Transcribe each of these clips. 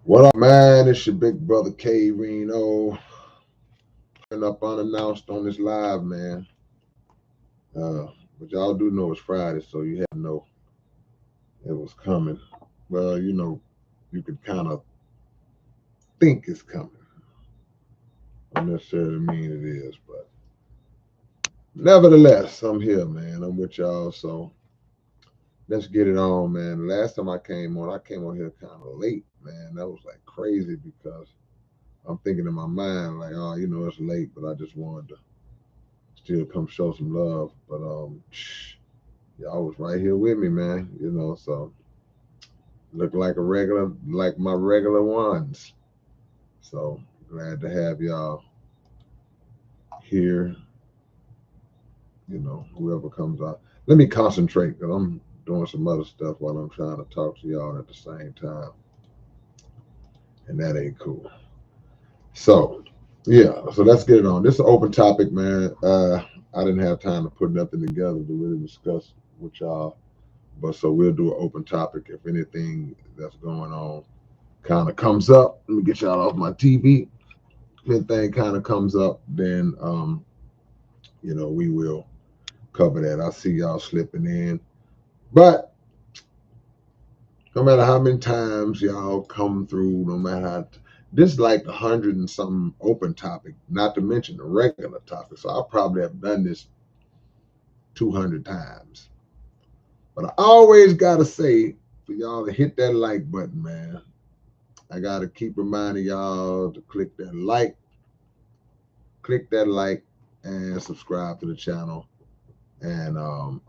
What up, man? It's your big brother K-Rino. Turn up unannounced on this live, man. But y'all do know it's Friday, so you had to know it was coming. Well, you could kind of think it's coming. Don't necessarily mean it is, but nevertheless, I'm here, man. I'm with y'all, so let's get it on, man. Last time I came on here kind of late, man. That was like crazy because I'm thinking in my mind, like, oh, it's late, but I just wanted to still come show some love. But y'all was right here with me, man. So look like a regular, like my regular ones. So glad to have y'all here. Whoever comes out. Let me concentrate because I'm doing some other stuff while I'm trying to talk to y'all at the same time, and that ain't cool. So yeah, so let's get it on. This is an open topic, man. I didn't have time to put nothing together to really discuss with y'all. But so we'll do an open topic. If anything that's going on kind of comes up, let me get y'all off my TV. If anything kind of comes up, then we will cover that. I see y'all slipping in. But no matter how many times y'all come through, no matter how this is like 100 and something open topic, not to mention the regular topic. So I probably have done this 200 times. But I always gotta say for y'all to hit that like button, man. I gotta keep reminding y'all to click that like, and subscribe to the channel, and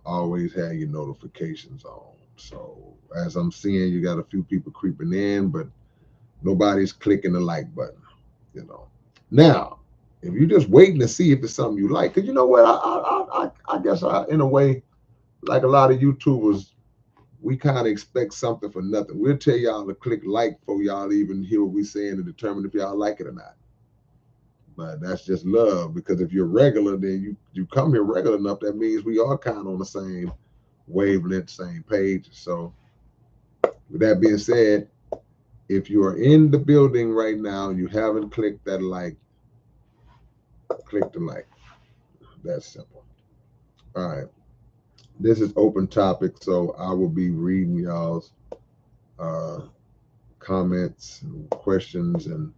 always have your notifications on. So as I'm seeing, you got a few people creeping in, but nobody's clicking the like button. You know. Now, if you're just waiting to see if it's something you like, because you know what, I guess in a way, like a lot of YouTubers, we kind of expect something for nothing. We'll tell y'all to click like before y'all even hear what we're saying to determine if y'all like it or not. But that's just love, because if you're regular, then you come here regular enough. That means we are kind of on the same wavelength, same page. So with that being said, if you are in the building right now, you haven't clicked that like, click the like. That's simple. All right. This is open topic, so I will be reading y'all's uh, comments and questions, and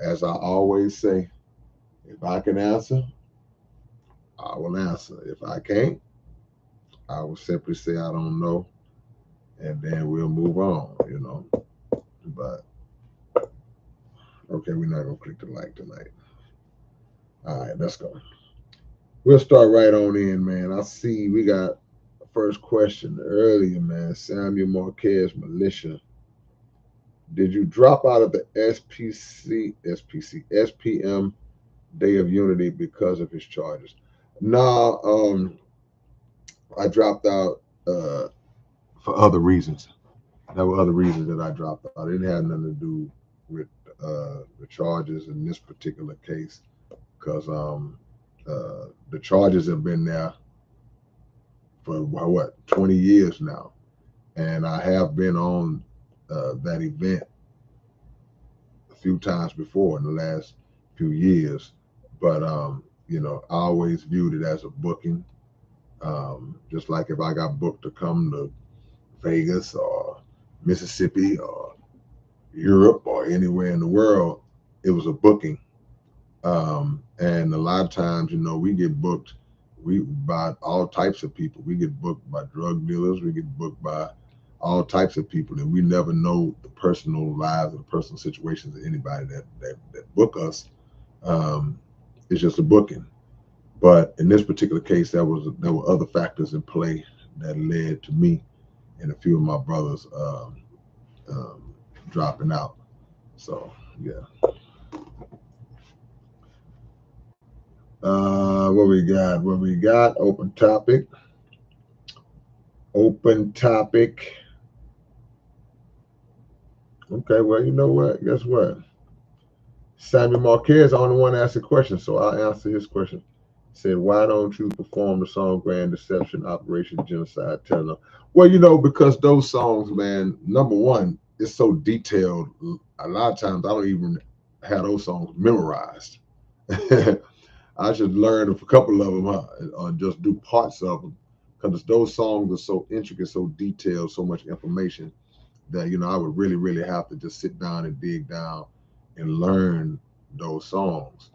as I always say, if I can answer, I will answer. If I can't, I will simply say I don't know, and then we'll move on. But okay, we're not gonna click the like tonight. All right, let's go. We'll start right on in, man. I see we got the first question earlier, man. Samuel Marquez, Militia. Did you drop out of the SPM Day of Unity because of his charges? No, I dropped out for other reasons. There were other reasons that I dropped out. It didn't have nothing to do with the charges in this particular case, because the charges have been there for what, 20 years now, and I have been on that event a few times before in the last few years, but I always viewed it as a booking. Just like if I got booked to come to Vegas or Mississippi or Europe or anywhere in the world, it was a booking. And a lot of times, we get booked by all types of people. We get booked by drug dealers. We get booked by all types of people, and we never know the personal lives or the personal situations of anybody that book us. Um, it's just a booking. But in this particular case, there were other factors in play that led to me and a few of my brothers um, dropping out. So yeah. What we got? What we got? Open topic. Open topic. Okay, well, you know what? Guess what? Samuel Marquez, the only one to ask a question, so I'll answer his question. He said, why don't you perform the song Grand Deception, Operation Genocide, Terror? Well, because those songs, man, number one, it's so detailed. A lot of times I don't even have those songs memorized. I should learn a couple of them, or just do parts of them, because those songs are so intricate, so detailed, so much information that I would really, really have to just sit down and dig down and learn those songs.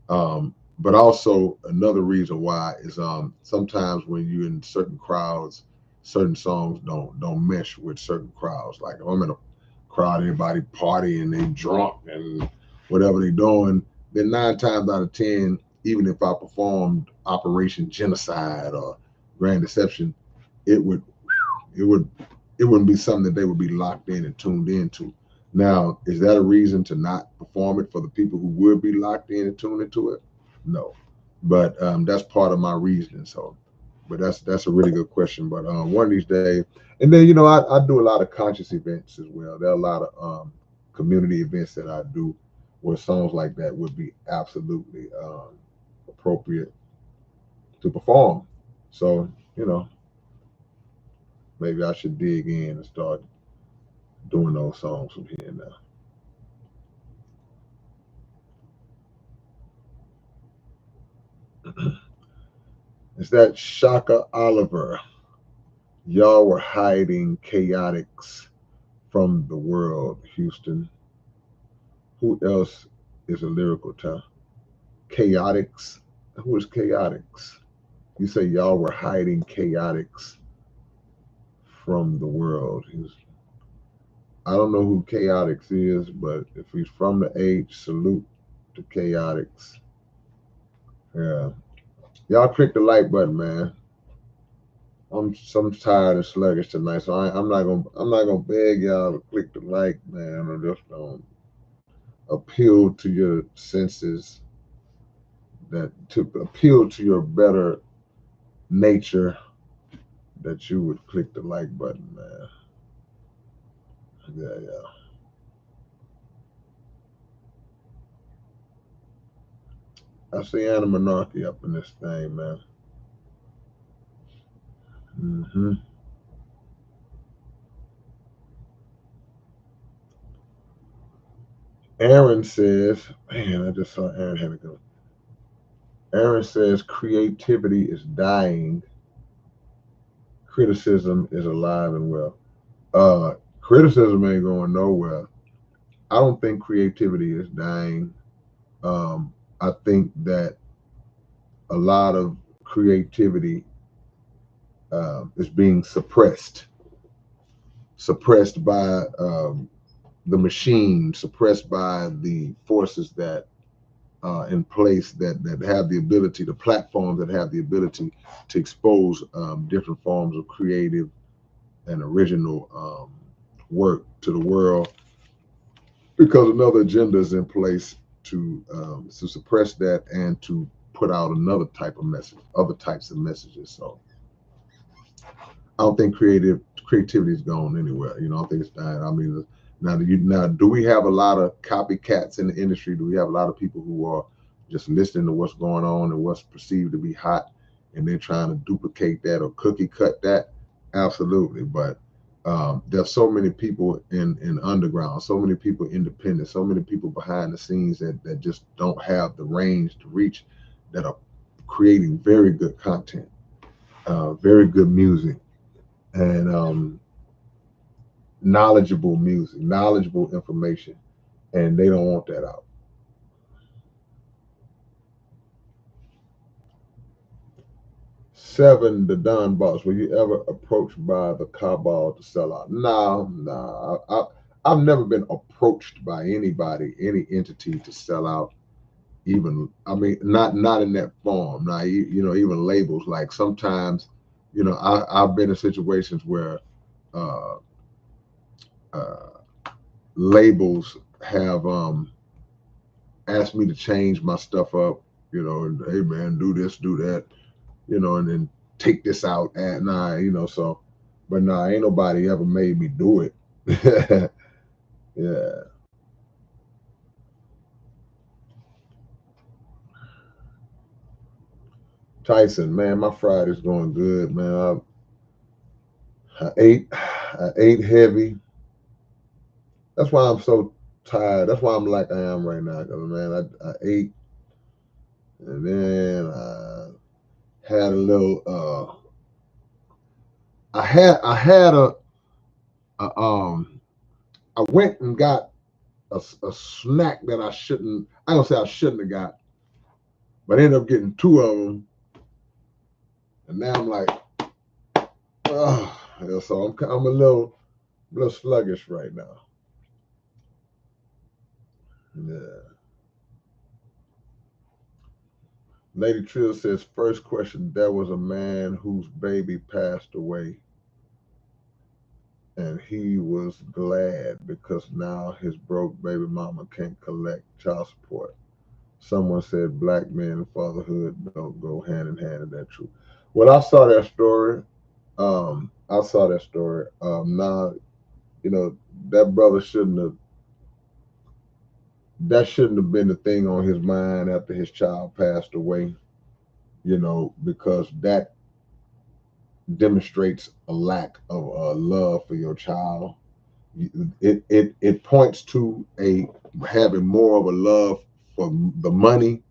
But also another reason why is sometimes when you're in certain crowds, certain songs don't mesh with certain crowds. Like if I'm in a crowd, everybody partying, they drunk and whatever they doing, then 9 times out of 10, even if I performed Operation Genocide or Grand Deception, it would it would it wouldn't be something that they would be locked in and tuned into. Now, is that a reason to not perform it for the people who would be locked in and tuned into it? No, but that's part of my reasoning. So, but that's a really good question. But one of these days, and then I do a lot of conscious events as well. There are a lot of community events that I do where songs like that would be absolutely appropriate to perform. So maybe I should dig in and start doing those songs from here now. Is that Shaka Oliver? Y'all were hiding chaotics from the world, Houston. Who else is a lyrical talent? Chaotics? Who is chaotics? You say y'all were hiding chaotics from the world. I don't know who chaotics is, but if he's from the H, salute to chaotics. Yeah. Y'all click the like button, man. I'm tired and sluggish tonight, so I'm not gonna beg y'all to click the like, man, or just appeal to your senses, that to appeal to your better nature, that you would click the like button, man. Yeah, yeah. I see Anna Monarchy up in this thing, man. hmm Aaron says, man, I just saw Aaron had to go. Aaron says creativity is dying, criticism is alive and well. Criticism ain't going nowhere. I don't think creativity is dying. I think that a lot of creativity is being suppressed by the machine, suppressed by the forces that in place that have the ability, the platforms that have the ability to expose different forms of creative and original work to the world, because another agenda is in place to suppress that and to put out another type of message, other types of messages. So I don't think creativity is gone anywhere. I don't think it's dying. I mean, now do we have a lot of copycats in the industry? Do we have a lot of people who are just listening to what's going on and what's perceived to be hot, and they're trying to duplicate that or cookie cut that? Absolutely. But there's so many people in underground, so many people independent, so many people behind the scenes that just don't have the range to reach, that are creating very good content, very good music, and knowledgeable music, knowledgeable information, and they don't want that out. Seven, the Don Boss. Were you ever approached by the cabal to sell out? No, no. I've never been approached by anybody, any entity to sell out. Even, I mean, not in that form. Now, even labels. Like sometimes, I've been in situations where uh, uh, labels have asked me to change my stuff up. And hey man, do this, do that, and then take this out at night, so, but nah, ain't nobody ever made me do it. Yeah. Tyson, man, my Friday's going good, man. I ate heavy. That's why I'm so tired. That's why I'm like I am right now. Cause man, I ate and then I had a little. I had a I went and got a snack that I shouldn't. I don't say I shouldn't have got, but I ended up getting two of them, and now I'm like, oh, yeah, so I'm a little sluggish right now. Yeah. Lady Trill says, first question, there was a man whose baby passed away, and he was glad because now his broke baby mama can't collect child support. Someone said black men and fatherhood don't go hand in hand. Is that true? Well, I saw that story. I saw that story. Now, you know, that brother shouldn't have. That shouldn't have been the thing on his mind after his child passed away. You know, because that demonstrates a lack of love for your child. It points to a having more of a love for the money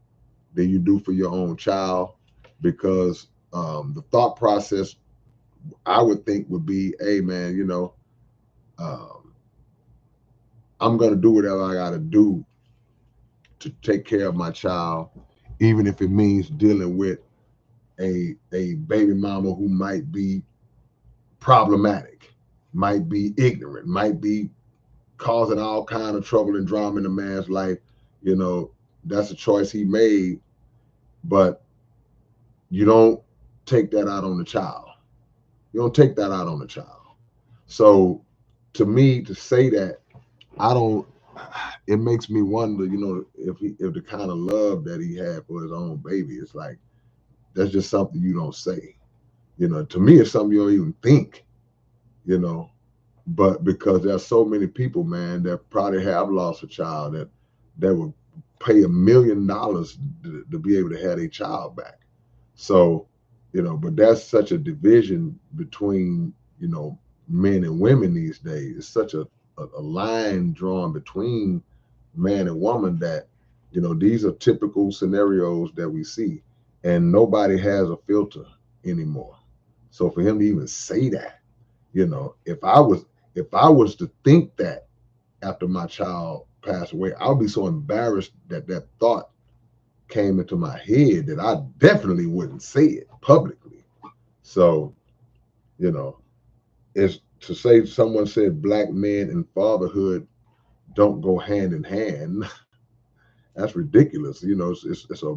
than you do for your own child, because the thought process I would think would be, hey man, um, I'm gonna do whatever I gotta do to take care of my child, even if it means dealing with a baby mama who might be problematic, might be ignorant, might be causing all kind of trouble and drama in a man's life. You know, that's a choice he made, but you don't take that out on the child. You don't take that out on the child. So to me, to say that, I don't. It makes me wonder, if the kind of love that he had for his own baby, it's like that's just something you don't say. To me, it's something you don't even think. You know, but because there's so many people, man, that probably have lost a child that would pay $1 million to be able to have a child back. So, but that's such a division between, men and women these days. It's such a line drawn between man and woman that, these are typical scenarios that we see, and nobody has a filter anymore. So for him to even say that, if I was to think that after my child passed away, I would be so embarrassed that that thought came into my head that I definitely wouldn't say it publicly. So, you know, it's to say someone said black men and fatherhood don't go hand in hand. That's ridiculous. It's a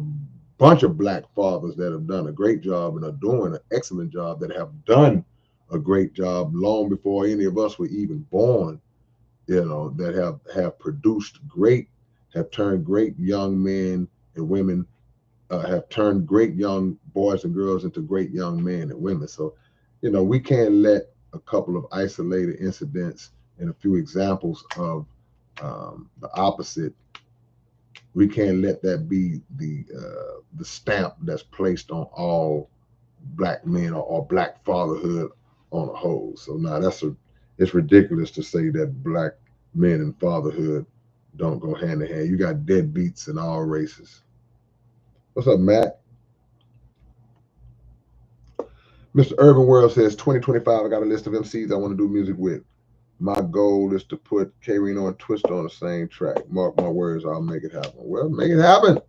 bunch of black fathers that have done a great job and are doing an excellent job, that have done a great job long before any of us were even born, that have produced great, have turned great young men and women, have turned great young boys and girls into great young men and women. So, we can't let a couple of isolated incidents and a few examples of the opposite. We can't let that be the stamp that's placed on all black men, or black fatherhood on a whole. So now it's ridiculous to say that black men and fatherhood don't go hand in hand. You got deadbeats in all races. What's up, Matt? Mr. Urban World says 2025. I got a list of MCs I want to do music with. My goal is to put K-Rino and Twist on the same track. Mark my words, I'll make it happen. Well, make it happen.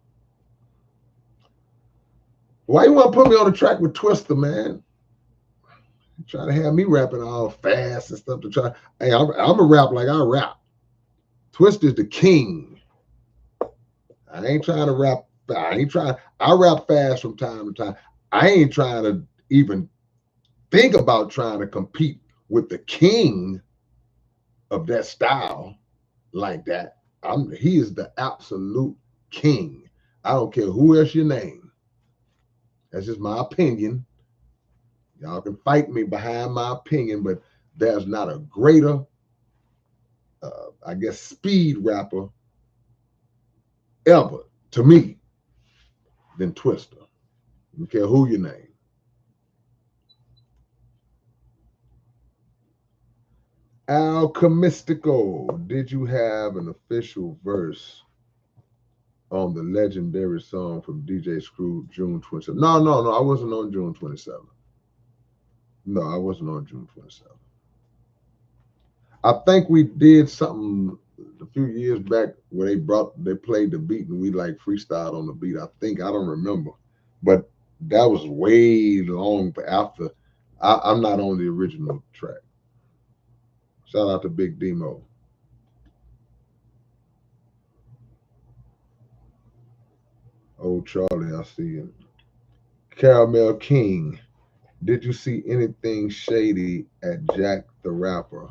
Why you want to put me on the track with Twister, man? Trying to have me rapping all fast and stuff to try. Hey, I'm a rap like I rap. Twist is the king. I ain't trying to rap. I ain't trying. I rap fast from time to time. I ain't trying to even think about trying to compete with the king of that style like that. He is the absolute king. I don't care who else you name. That's just my opinion. Y'all can fight me behind my opinion, but there's not a greater, I guess, speed rapper ever to me than Twister. I don't care who you name. Alchemistical, did you have an official verse on the legendary song from DJ Screw, June 27th? No, I wasn't on June 27th. No, I wasn't on June 27th. I think we did something a few years back where they played the beat and we like freestyled on the beat. I don't remember, but that was way long after. I'm not on the original track. Shout out to Big Demo. Old Charlie, I see him. Caramel King, did you see anything shady at Jack the Rapper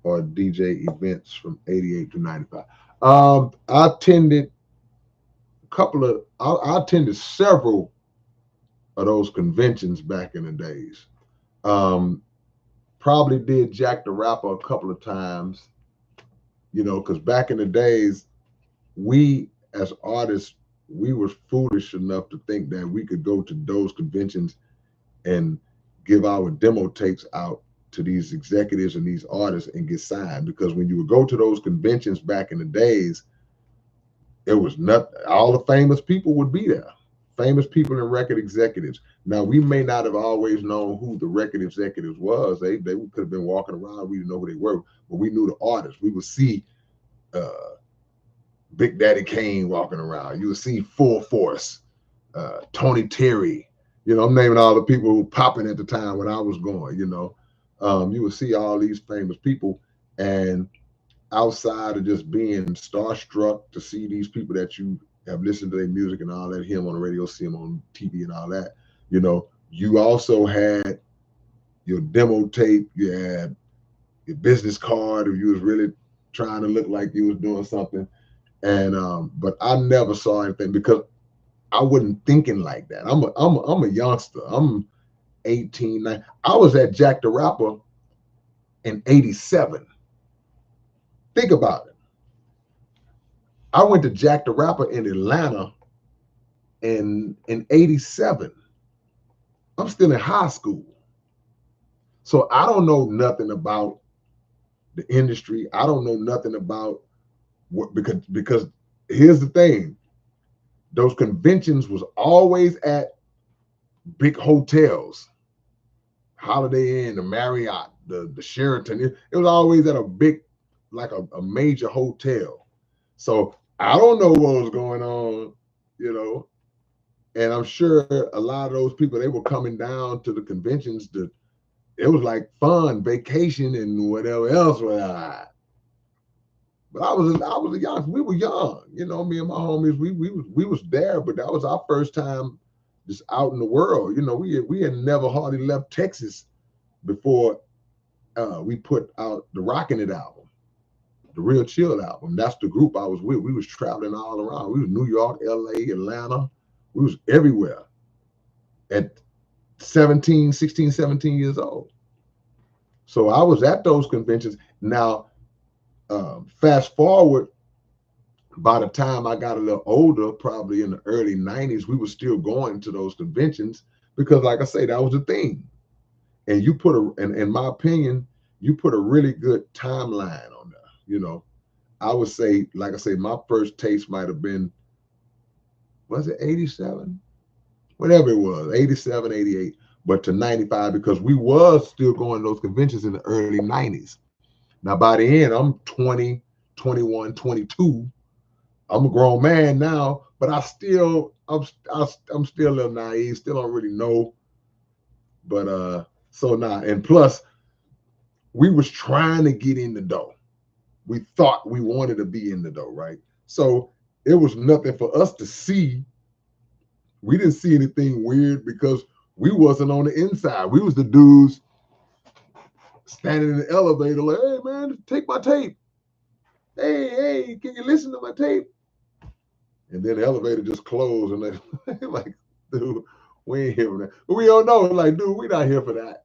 or DJ events from 88 to 95? I attended I attended several of those conventions back in the days. Um, Probably did Jack the Rapper a couple of times, because back in the days, we as artists, we were foolish enough to think that we could go to those conventions and give our demo tapes out to these executives and these artists and get signed. Because when you would go to those conventions back in the days, it was not all the famous people would be there. Famous people and record executives. Now we may not have always known who the record executives was. They could have been walking around. We didn't know who they were, but we knew the artists. We would see Big Daddy Kane walking around. You would see Full Force, Tony Terry. I'm naming all the people who popping at the time when I was going. You would see all these famous people, and outside of just being starstruck to see these people that you have listened to their music and all that, hear them on the radio, see them on TV and all that, you also had your demo tape, you had your business card if you was really trying to look like you was doing something. And but I never saw anything because I wasn't thinking like that. I'm a youngster. I'm 18, 19. I was at Jack the Rapper in 87. Think about it. I went to Jack the Rapper in Atlanta in 87. I'm still in high school. So I don't know nothing about the industry. I don't know nothing about what, because here's the thing. Those conventions was always at big hotels. Holiday Inn, the Marriott, the Sheraton. It was always at a big, like a major hotel. So I don't know what was going on, and I'm sure a lot of those people, they were coming down to the conventions it was like fun, vacation, and whatever else was I. But I was a young, we were young, me and my homies, we was there, but that was our first time just out in the world. We had never hardly left Texas before we put out the Rockin' It album, the Real Chill album. That's the group I was with. We was traveling all around. We was New York, LA, Atlanta. We was everywhere at 16, 17 years old. So I was at those conventions. Now, fast forward, by the time I got a little older, probably in the early 90s, we were still going to those conventions because, like I say, that was the thing. And you put in my opinion, you put a really good timeline on there. I would say, like I say, my first taste might have been, was it 87? Whatever it was, 87, 88, but to 95, because we was still going to those conventions in the early 90s. Now, by the end, I'm 20, 21, 22. I'm a grown man now, but I'm still a little naive, still don't really know. But so now, and plus, we was trying to get in the door. We thought we wanted to be in the door, right? So it was nothing for us to see. We didn't see anything weird because we wasn't on the inside. We was the dudes standing in the elevator like, hey, man, take my tape. Hey, can you listen to my tape? And then the elevator just closed and they like, dude, we ain't here for that. But we don't know. Like, dude, we not here for that.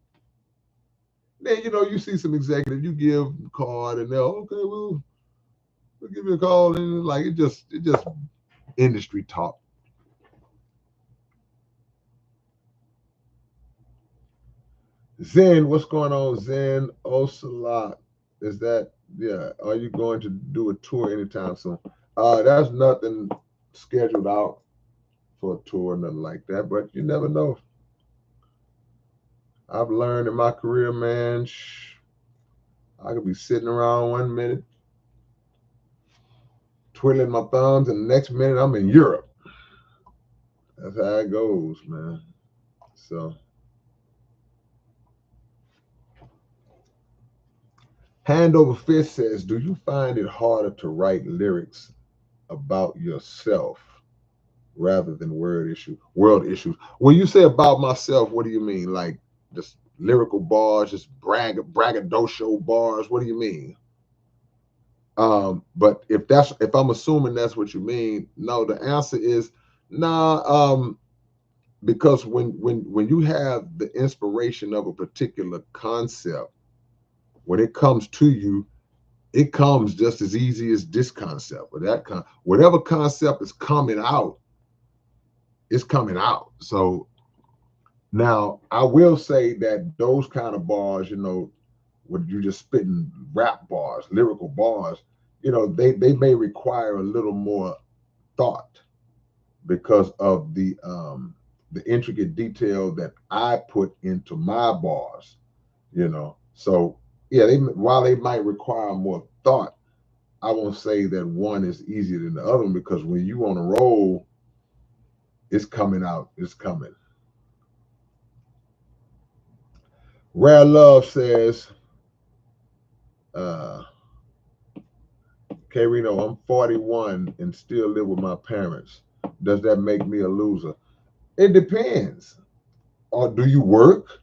Then, you see some executive, you give a card and they're, okay, we'll give you a call. And like, it just industry talk. Zen, what's going on, Zen? Ocelot, is that, yeah, are you going to do a tour anytime soon? There's nothing scheduled out for a tour, nothing like that, but you never know. I've learned in my career, man, I could be sitting around 1 minute, twiddling my thumbs, and the next minute I'm in Europe. That's how it goes, man. So, Hand Over Fist says, do you find it harder to write lyrics about yourself rather than world issues? When you say about myself, what do you mean? Like just lyrical bars, just braggadocio bars? What do you mean? But if I'm assuming that's what you mean, no, the answer is nah. Because when you have the inspiration of a particular concept, when it comes to you, it comes just as easy as this concept or that whatever concept is coming out, it's coming out. So now I will say that those kind of bars, when you just spitting rap bars, lyrical bars, they may require a little more thought because of the intricate detail that I put into my bars. So yeah, while they might require more thought, I won't say that one is easier than the other one, because when you on a roll, it's coming out. It's coming. Rare Love says, uh, K-Rino, I'm 41 and still live with my parents. Does that make me a loser? It depends. Or do you work?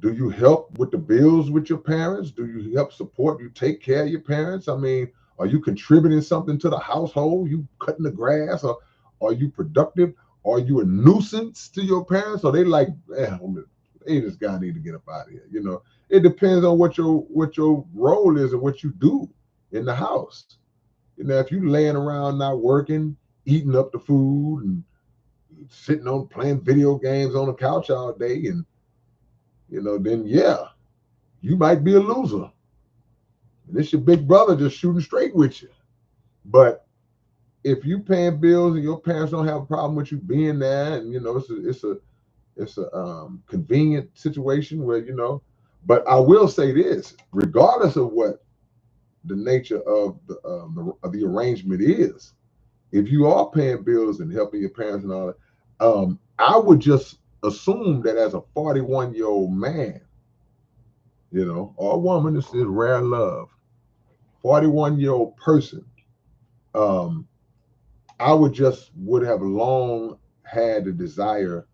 Do you help with the bills with your parents? Do you help support? You take care of your parents? I mean, are you contributing something to the household? You cutting the grass? Or are you productive? Are you a nuisance to your parents? Or they like, hey, this guy need to get up out of here. It depends on what your role is and what you do in the house. If you laying around not working, eating up the food and sitting on playing video games on the couch all day, and then yeah, you might be a loser. And it's your big brother just shooting straight with you. But if you paying bills and your parents don't have a problem with you being there, and it's a convenient situation where. But I will say this: regardless of what the nature of the arrangement is, if you are paying bills and helping your parents and all that, I would just assume that as a 41-year-old man, or a woman, this is Rare Love, 41-year-old person, um, I would have long had the desire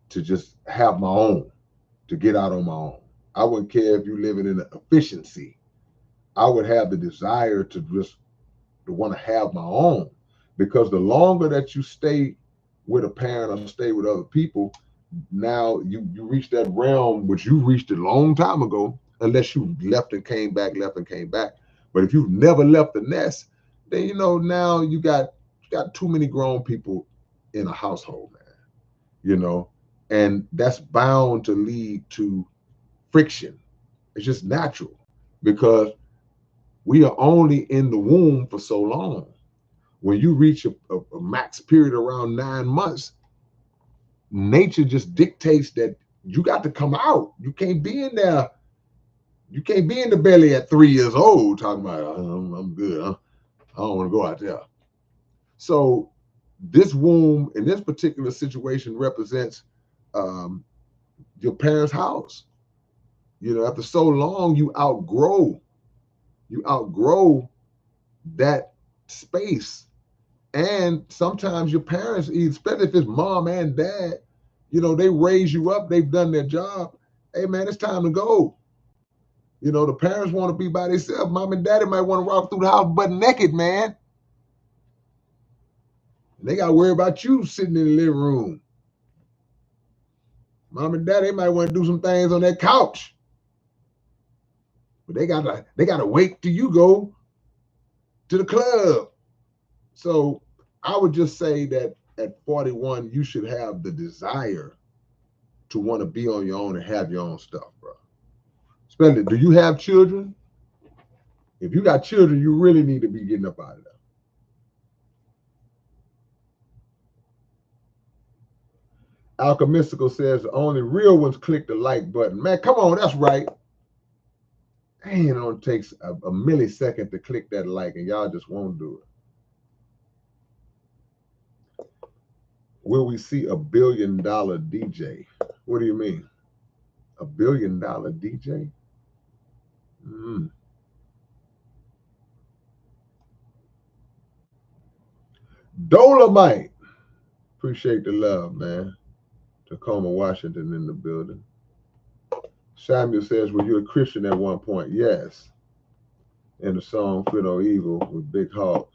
to just have my own, to get out on my own. I wouldn't care if you living in efficiency. I would have the desire to just to want to have my own, because the longer that you stay with a parent or stay with other people, now you reach that realm which you reached a long time ago, unless you left and came back, left and came back. But if you've never left the nest, then now you got too many grown people in a household, man. And that's bound to lead to friction. It's just natural, because we are only in the womb for so long. When you reach a max period around 9 months, nature just dictates that you got to come out. You can't be in there. You can't be in the belly at 3 years old talking about, I'm good. I don't want to go out there. So this womb in this particular situation represents your parents' house. After so long, you outgrow that space. And sometimes your parents, especially if it's mom and dad, they raise you up, they've done their job. Hey man, it's time to go. The parents want to be by themselves. Mom and daddy might want to walk through the house butt naked, man. And they got to worry about you sitting in the living room. Mom and daddy might want to do some things on that couch. But they gotta wait till you go to the club. So I would just say that at 41, you should have the desire to want to be on your own and have your own stuff, bro. Especially, do you have children? If you got children, you really need to be getting up out of there. Alchemistical says the only real ones click the like button. Man, come on, that's right. Dang, it only takes a millisecond to click that like, and y'all just won't do it. Will we see $1 billion DJ? What do you mean? $1 billion DJ? Dolomite. Appreciate the love, man. Tacoma, Washington in the building. Samuel says, were you a Christian at one point? Yes. In the song Fear No Evil with Big Hawk,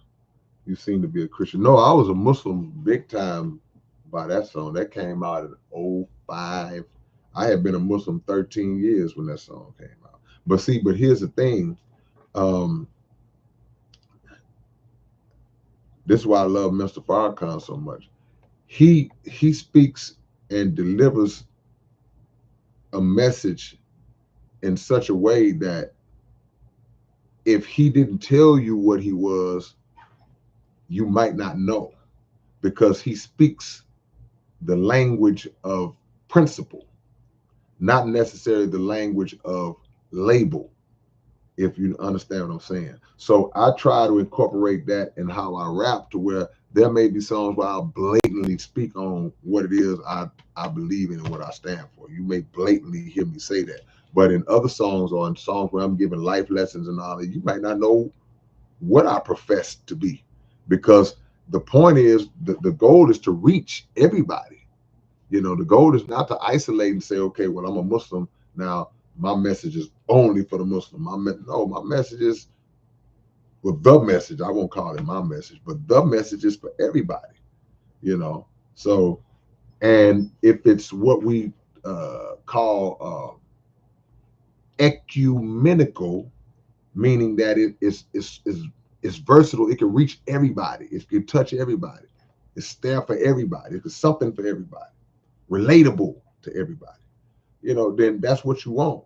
you seem to be a Christian. No, I was a Muslim big time by that song. That came out in 2005. I had been a Muslim 13 years when that song came out. But see, but here's the thing. This is why I love Mr. Farrakhan so much. He speaks and delivers a message in such a way that if he didn't tell you what he was, you might not know, because he speaks the language of principle, not necessarily the language of label, if you understand what I'm saying. So I try to incorporate that in how I rap, to where there may be songs where I'll blatantly speak on what it is I believe in and what I stand for. You may blatantly hear me say that. But in other songs, or in songs where I'm giving life lessons and all that, you might not know what I profess to be, because the point is, the goal is to reach everybody. You know, the goal is not to isolate and say, okay, well, I'm a Muslim now, my message is only for the Muslim. No, my message is, well, the message, I won't call it my message, but the message is for everybody, you know. So, and if it's what we call ecumenical, meaning that it's versatile, it can reach everybody, it can touch everybody, it's there for everybody, it's something for everybody, relatable to everybody, you know, then that's what you want.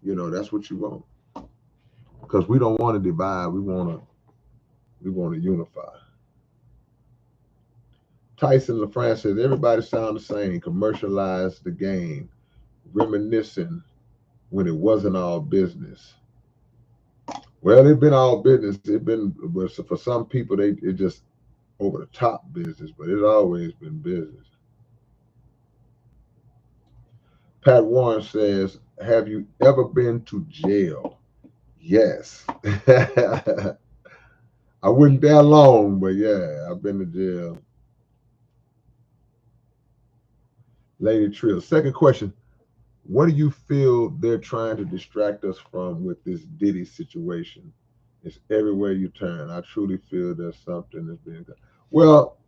You know, that's what you want. Because we don't want to divide, we want to unify. Tyson LaFrance says everybody sound the same, commercialize the game, reminiscing when it wasn't all business. Well, it's been all business. It been, for some people, it just over the top business, but it's always been business. Pat Warren says, have you ever been to jail? Yes. I wasn't there long, but yeah, I've been to jail. Lady Trill. Second question, what do you feel they're trying to distract us from with this Diddy situation? It's everywhere you turn. I truly feel there's something that's being done. Well,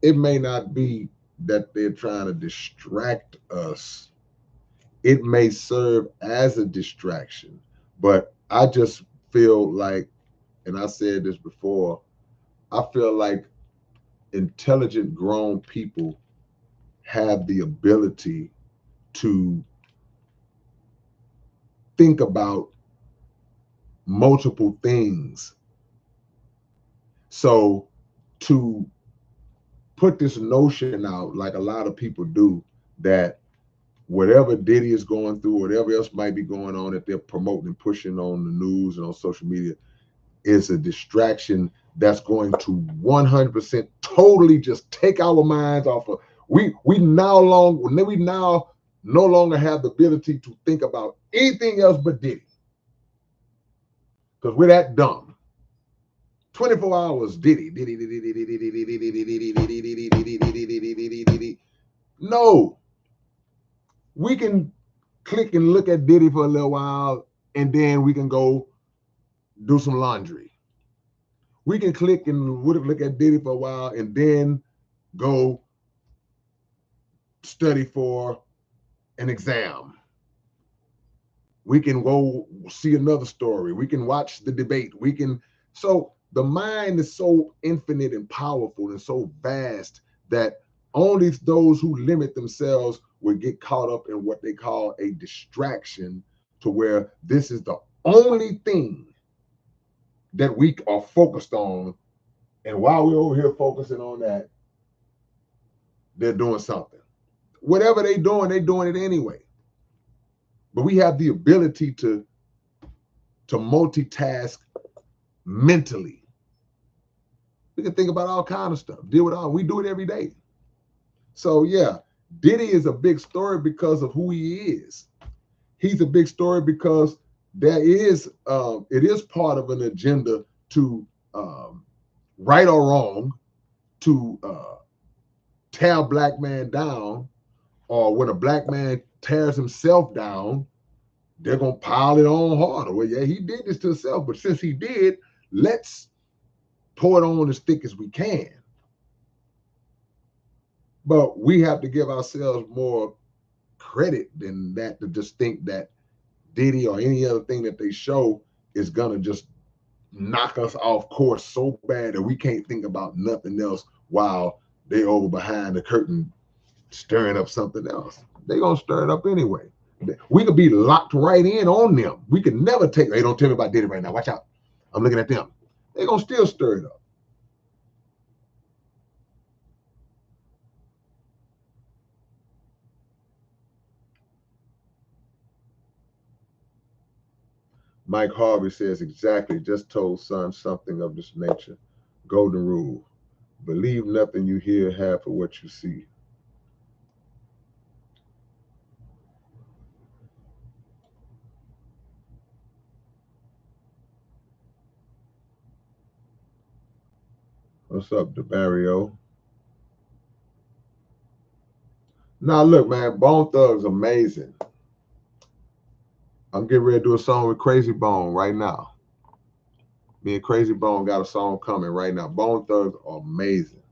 it may not be that they're trying to distract us. It may serve as a distraction, but I just feel like, and I said this before, I feel like intelligent grown people have the ability to think about multiple things. So to put this notion out, like a lot of people do, that whatever Diddy is going through, whatever else might be going on that they're promoting and pushing on the news and on social media, is a distraction that's going to 100% totally just take our minds off of, we now no longer have the ability to think about anything else but Diddy, because we're that dumb. 24 hours Diddy. No, we can click and look at Diddy for a little while, and then we can go do some laundry. We can click and look at Diddy for a while, and then go study for an exam. We can go see another story. We can watch the debate. So the mind is so infinite and powerful and so vast that only those who limit themselves would get caught up in what they call a distraction, to where this is the only thing that we are focused on. And while we're over here focusing on that, they're doing something. Whatever they're doing it anyway. But we have the ability to multitask mentally. We can think about all kinds of stuff, deal with all. We do it every day. So yeah, Diddy is a big story because of who he is. He's a big story because there is it is part of an agenda to right or wrong, to tear a black man down, or when a black man tears himself down, they're gonna pile it on harder. Well, yeah, he did this to himself, but since he did, let's pour it on as thick as we can. But we have to give ourselves more credit than that, to just think that Diddy or any other thing that they show is gonna just knock us off course so bad that we can't think about nothing else while they over behind the curtain stirring up something else. They're gonna stir it up anyway. We could be locked right in on them. We could never take, hey, don't tell me about Diddy right now. Watch out. I'm looking at them. They're gonna still stir it up. Mike Harvey says, exactly, just told son something of this nature. Golden rule. Believe nothing you hear, half of what you see. What's up, DeMario? Now look, man, Bone Thugs amazing. I'm getting ready to do a song with Crazy Bone right now. Me and Crazy Bone got a song coming right now. Bone Thugs are amazing.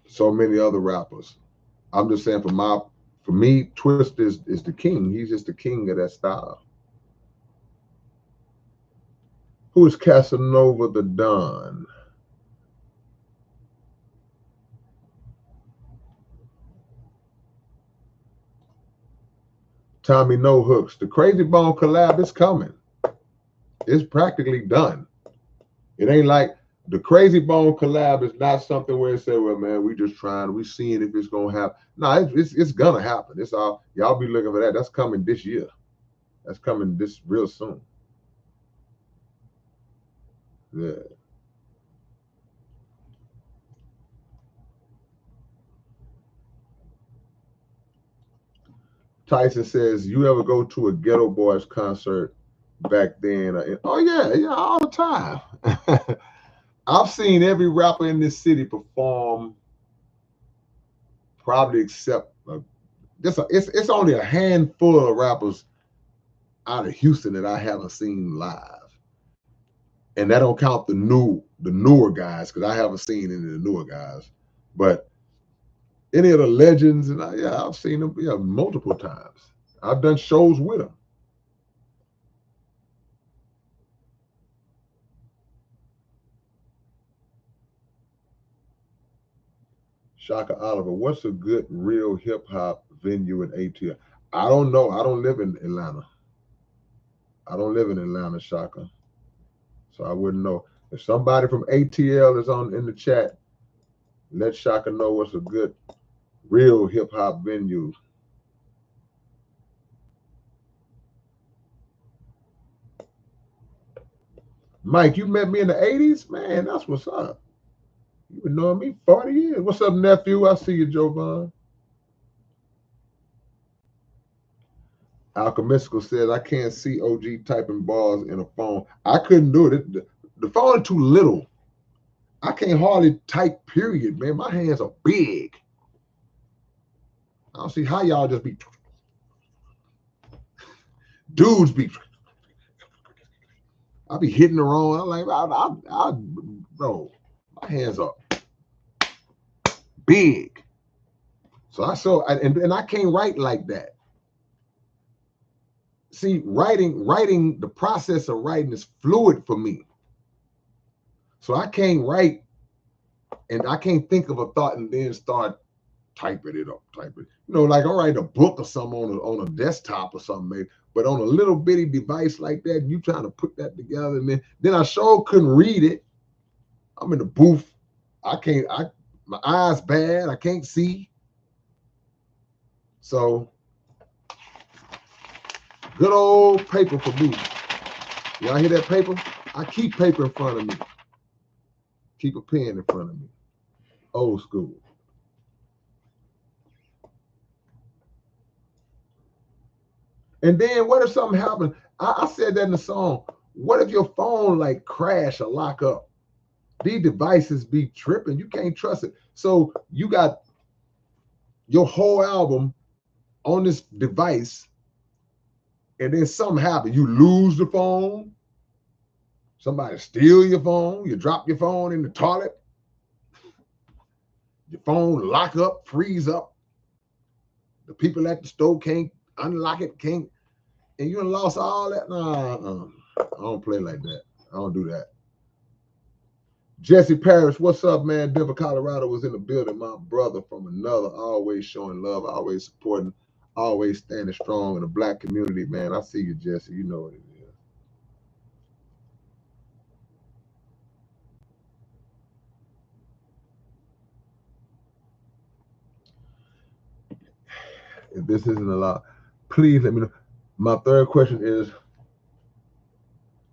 So many other rappers. I'm just saying, for me, Twist is the king. He's just the king of that style. Who is Casanova the Don? Tommy No Hooks. The Crazy Bone collab is coming. It's practically done. It ain't like the Crazy Bone collab is not something where it say, well, man, we just trying, we seeing if it's gonna happen. No, it's gonna happen. It's all, y'all be looking for that. That's coming this year. That's coming this real soon. Yeah. Tyson says, you ever go to a Ghetto Boys concert back then? Oh yeah, all the time. I've seen every rapper in this city perform, probably except it's only a handful of rappers out of Houston that I haven't seen live, and that don't count the newer guys, because I haven't seen any of the newer guys. But any of the legends, and I've seen them multiple times. I've done shows with them. Shaka Oliver, what's a good real hip hop venue in ATL? I don't know. I don't live in Atlanta. Shaka. So I wouldn't know. If somebody from ATL is in the chat, let Shaka know what's a good real hip hop venue. Mike, you met me in the 80s? Man, that's what's up. You've been knowing me 40 years. What's up, nephew? I see you, Jovan. Alchemistical says, I can't see OG typing bars in a phone. I couldn't do it. The phone is too little. I can't hardly type, period, man. My hands are big. I don't see how y'all just be. Dudes be. I be hitting the wrong. I'm like, bro, my hands are big. So and I can't write like that. See, writing, the process of writing is fluid for me. So I can't write and I can't think of a thought and then start typing it up, typing. You know, like I'm writing a book or something on a desktop or something, maybe. But on a little bitty device like that, you trying to put that together, and then I sure couldn't read it. I'm in the booth. My eyes bad. I can't see. So good old paper for me. Y'all hear that paper? I keep paper in front of me. Keep a pen in front of me. Old school. And then what if something happened? I said that in the song. What if your phone like crash or lock up? These devices be tripping. You can't trust it. So you got your whole album on this device, and then something happens. You lose the phone. Somebody steal your phone. You drop your phone in the toilet. Your phone lock up, freeze up. The people at the store can't unlock it, can't, and you done lost all that. Nah, I don't play like that. I don't do that. Jesse Parrish, what's up, man? Denver, Colorado was in the building. My brother from another, always showing love, always supporting, always standing strong in the Black community, man. I see you, Jesse. You know what it is. If this isn't allowed, please let me know. My third question is,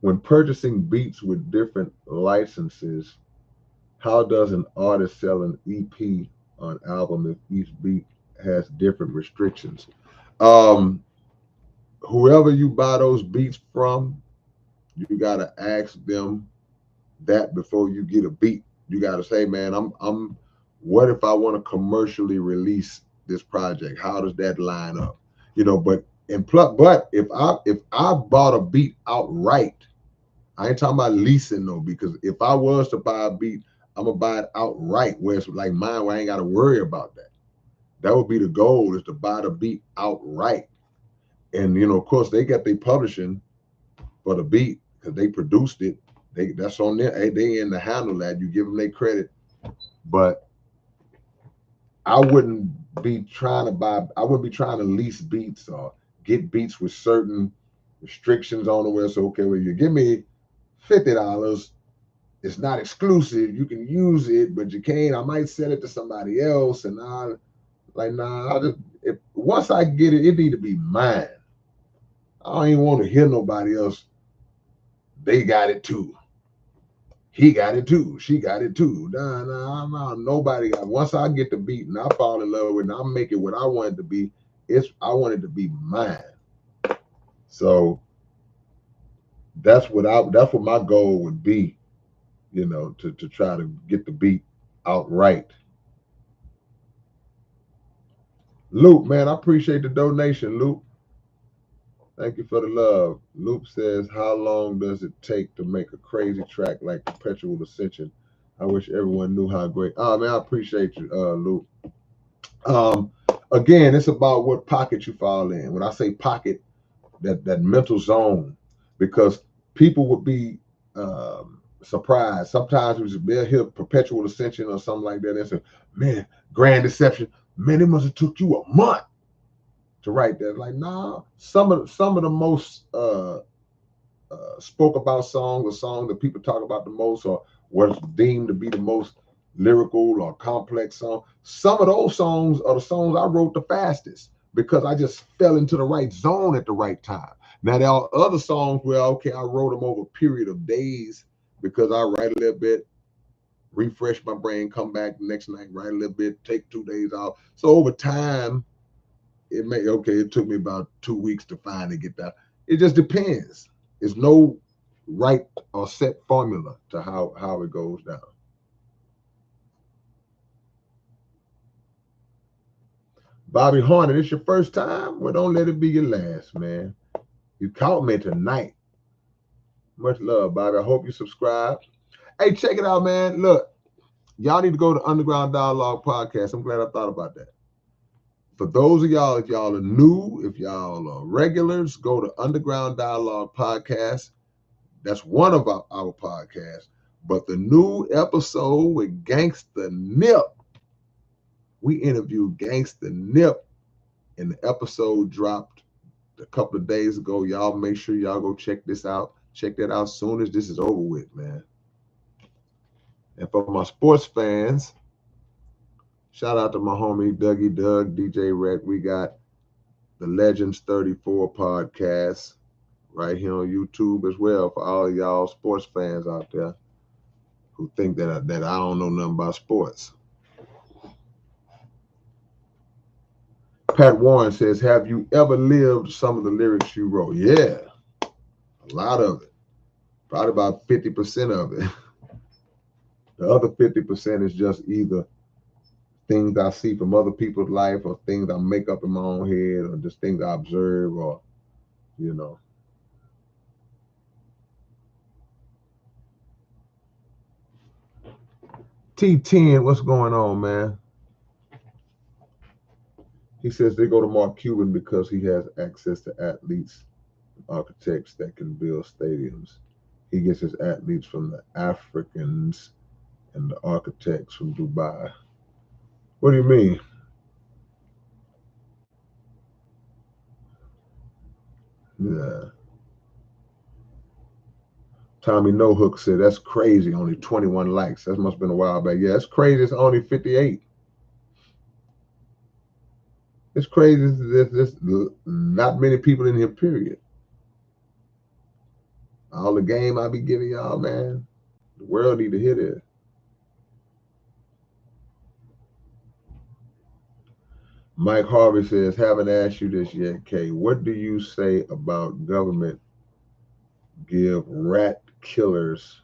when purchasing beats with different licenses, how does an artist sell an EP on album if each beat has different restrictions? Whoever you buy those beats from, you gotta ask them that before you get a beat. You gotta say, man, I'm what if I want to commercially release this project? How does that line up? You know, but if I bought a beat outright, I ain't talking about leasing though, because if I was to buy a beat, I'm gonna buy it outright, where it's like mine, where I ain't gotta worry about that. That would be the goal, is to buy the beat outright. And you know, of course, they got their publishing for the beat because they produced it. That's on there. They in the handle that. You give them their credit. But I wouldn't be trying to lease beats or get beats with certain restrictions on the where. So okay, well, you give me $50. It's not exclusive. You can use it, but you can't. I might sell it to somebody else, and once I get it, it need to be mine. I don't even want to hear nobody else. They got it too. He got it too. She got it too. Nah, nobody got. Once I get the beat and I fall in love with it, and I make it what I want it to be. I want it to be mine. So that's what my goal would be. You know, to try to get the beat outright. Luke, man, I appreciate the donation, Luke. Thank you for the love. Luke says, how long does it take to make a crazy track like Perpetual Ascension? I wish everyone knew how great. Oh, man, I appreciate you, Luke. Again, it's about what pocket you fall in. When I say pocket, that mental zone, because people would be surprised. Sometimes they'll hear Perpetual Ascension or something like that and say, man, Grand Deception, man, it must have took you a month to write that. Like, nah, some of the most spoke about songs, or songs that people talk about the most, or what's deemed to be the most lyrical or complex song. Some of those songs are the songs I wrote the fastest because I just fell into the right zone at the right time. Now there are other songs where okay, I wrote them over a period of days because I write a little bit, refresh my brain, come back the next night, write a little bit, take 2 days off. So over time, it took me about 2 weeks to finally get that. It just depends. There's no right or set formula to how it goes down. Bobby Hornet, it's your first time? Well, don't let it be your last, man. You caught me tonight. Much love, Bobby. I hope you subscribe. Hey, check it out, man. Look, y'all need to go to Underground Dialogue Podcast. I'm glad I thought about that. For those of y'all, if y'all are new, if y'all are regulars, go to Underground Dialogue Podcast. That's one of our podcasts. But the new episode with Gangsta Nip, We interviewed Gangsta Nip, and the episode dropped a couple of days ago. Y'all make sure y'all go check this out. Check that out soon as this is over with, man. And for my sports fans, shout out to my homie Dougie Doug, DJ Rec. We got the Legends 34 podcast right here on YouTube as well for all of y'all sports fans out there who think that I don't know nothing about sports. Pat Warren says, have you ever lived some of the lyrics you wrote? Yeah, a lot of it. Probably about 50% of it. The other 50% is just either things I see from other people's life or things I make up in my own head or just things I observe or, you know. T10, what's going on, man? He says they go to Mark Cuban because he has access to athletes, architects that can build stadiums. He gets his athletes from the Africans and the architects from Dubai. What do you mean? Yeah. Tommy No Hook said, that's crazy. Only 21 likes. That must have been a while back. Yeah, it's crazy. It's only 58. It's crazy. There's not many people in here, period. All the game I be giving y'all, man. The world need to hear this. Mike Harvey says, haven't asked you this yet, Kay. What do you say about government give rat killers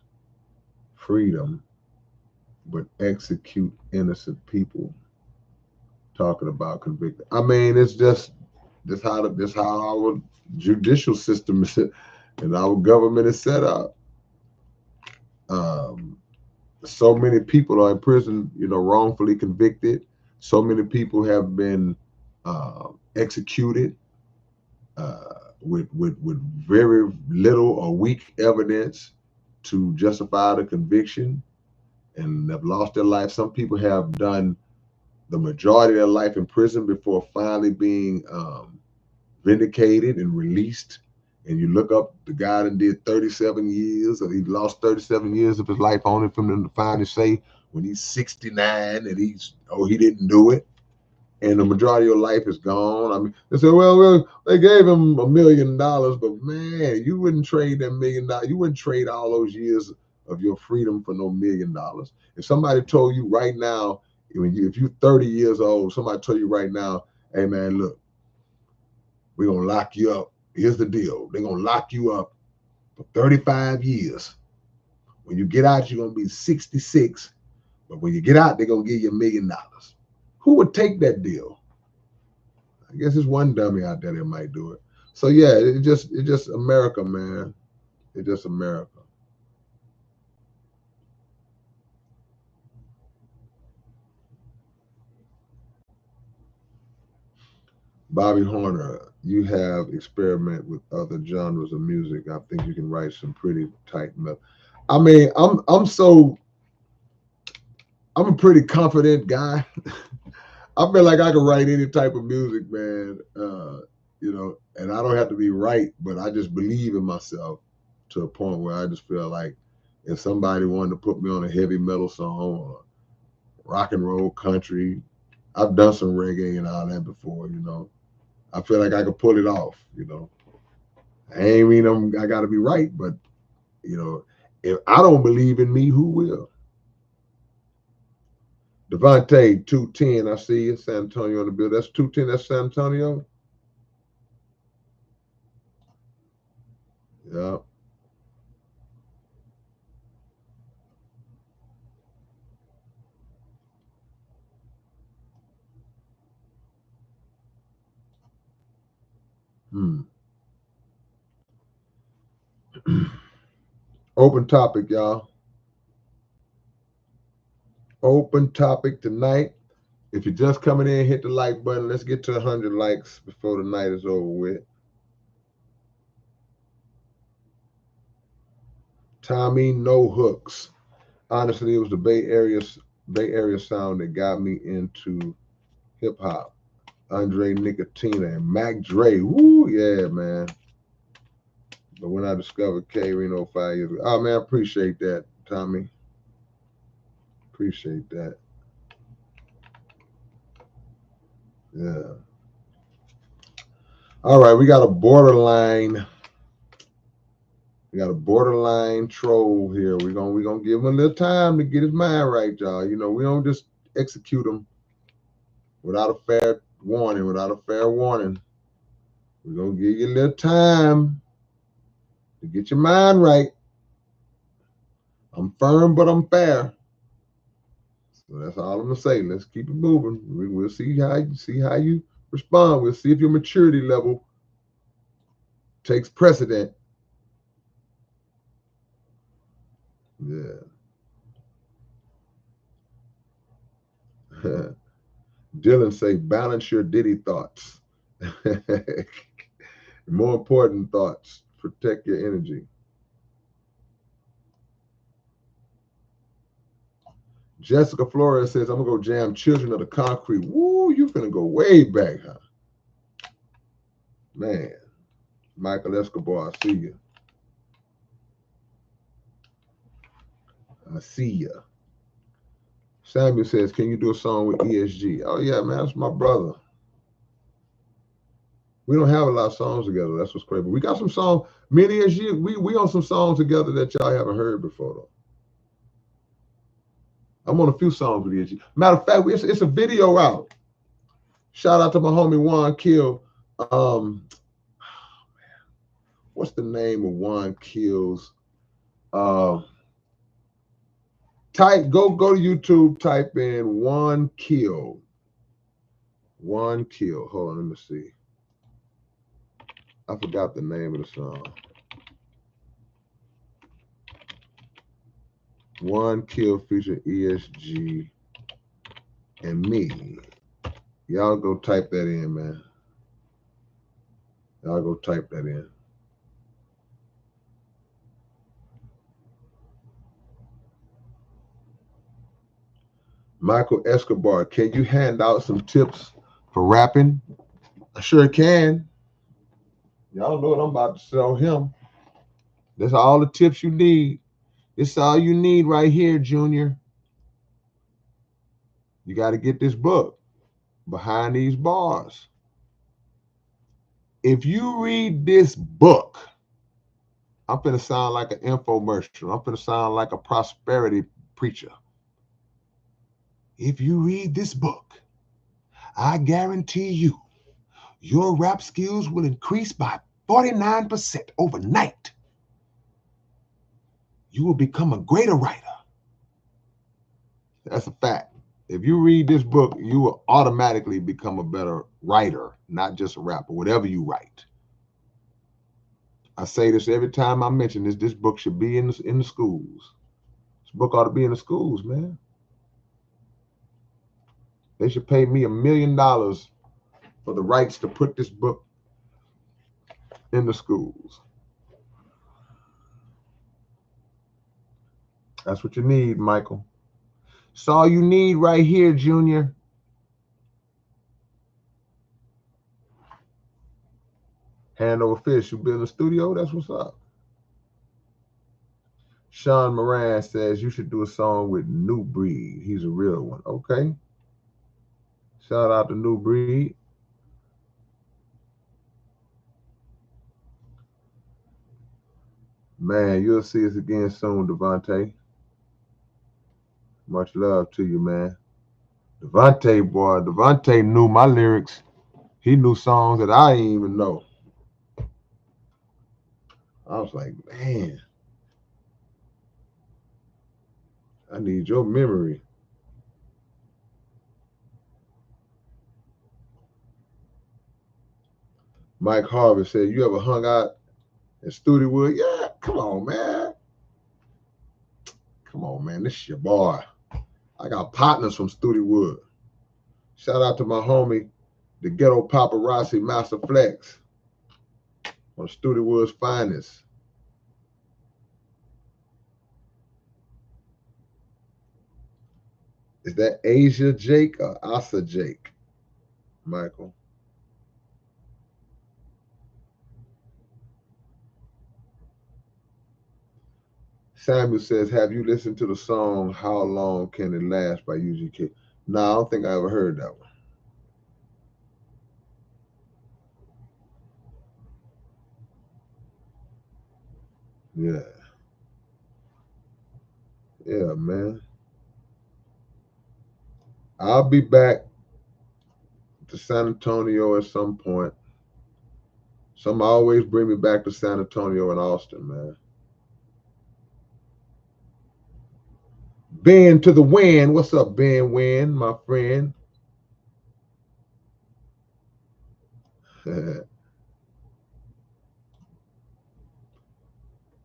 freedom but execute innocent people? Talking about convicted. I mean, it's just this how our judicial system is and our government is set up. Um, so many people are in prison, wrongfully convicted. So many people have been executed with very little or weak evidence to justify the conviction and have lost their life. Some people have done the majority of their life in prison before finally being vindicated and released. And you look up the guy that did 37 years, or he lost 37 years of his life only for him to finally say when he's 69 that he didn't do it. And the majority of your life is gone. I mean, they say, well, they gave him $1 million, but man, you wouldn't trade that $1 million. You wouldn't trade all those years of your freedom for no $1 million. If somebody told you right now, if you're 30 years old, somebody told you right now, hey man, look, we're gonna lock you up. Here's the deal. They're gonna lock you up for 35 years. When you get out, you're gonna be 66. But when you get out, they're gonna give you $1 million. Who would take that deal? I guess there's one dummy out there that might do it. So yeah, it's just America, man. It's just America. Bobby Horner, you have experiment with other genres of music. I think you can write some pretty tight melody. I mean, I'm a pretty confident guy. I feel like I can write any type of music, man. And I don't have to be right, but I just believe in myself to a point where I just feel like if somebody wanted to put me on a heavy metal song or rock and roll country, I've done some reggae and all that before, I feel like I could pull it off. I ain't mean I got to be right, but if I don't believe in me, who will? Devontae 210, I see you. San Antonio on the bill. That's 210. That's San Antonio. Yeah. Hmm. Open topic, y'all. Open topic tonight. If you're just coming in, hit the like button. Let's get to 100 likes before the night is over with. Tommy No Hooks. Honestly, it was the Bay Area sound that got me into hip hop. Andre Nicotina and Mac Dre. Woo, yeah, man. But when I discovered K-Rino 5 years ago, oh man, I appreciate that, Tommy. Appreciate that. Yeah. All right, we got a borderline. We got a borderline troll here. We're gonna give him a little time to get his mind right, y'all. You know, we don't just execute him without a fair warning. Without a fair warning, we're gonna give you a little time to get your mind right. I'm firm, but I'm fair. So that's all I'm gonna say. Let's keep it moving. We'll see how you respond. We'll see if your maturity level takes precedent. Yeah. Dylan say, balance your Diddy thoughts. More important thoughts. Protect your energy. Jessica Flores says, I'm gonna go jam Children of the Concrete. Woo, you finna go way back, huh? Man. Michael Escobar, I see you. I see ya. Samuel says, can you do a song with ESG? Oh yeah, man, that's my brother. We don't have a lot of songs together. That's what's crazy. But we got some songs. Me and ESG, we on some songs together that y'all haven't heard before though. I'm on a few songs with ESG. Matter of fact, it's a video out. Shout out to my homie Juan Kill. What's the name of Juan Kill's? Go to YouTube, type in Juan Kill. Juan Kill. Hold on, let me see. I forgot the name of the song. Juan Kill featuring ESG and me. Y'all go type that in, man. Y'all go type that in. Michael Escobar, can you hand out some tips for rapping? I sure can. Y'all know what I'm about to tell him. That's all the tips you need. It's all you need right here, Junior. You got to get this book, Behind These Bars. If you read this book, I'm finna sound like an infomercial. I'm finna sound like a prosperity preacher. If you read this book, I guarantee you, your rap skills will increase by 49% overnight. You will become a greater writer. That's a fact. If you read this book, you will automatically become a better writer, not just a rapper, whatever you write. I say this every time I mention this. This book should be in the schools. This book ought to be in the schools, man. They should pay me $1 million for the rights to put this book in the schools. That's what you need, Michael. It's all you need right here, Junior. Hand over fist. You build a studio? That's what's up. Sean Moran says you should do a song with New Breed. He's a real one. Okay. Shout out to New Breed. Man, you'll see us again soon, Devontae. Much love to you, man. Devontae knew my lyrics. He knew songs that I didn't even know. I was like, man, I need your memory. Mike Harvey said, you ever hung out in Studewood? Yeah, come on, man. Come on, man. This is your boy. I got partners from Studewood. Shout out to my homie, the ghetto paparazzi, Master Flex, one of Studewood's finest. Is that Asia Jake or Asa Jake? Michael. Samuel says, have you listened to the song How Long Can It Last by UGK? No, I don't think I ever heard that one. Yeah. Yeah, man. I'll be back to San Antonio at some point. Some always bring me back to San Antonio and Austin, man. Ben to the win. What's up, Ben Win, my friend?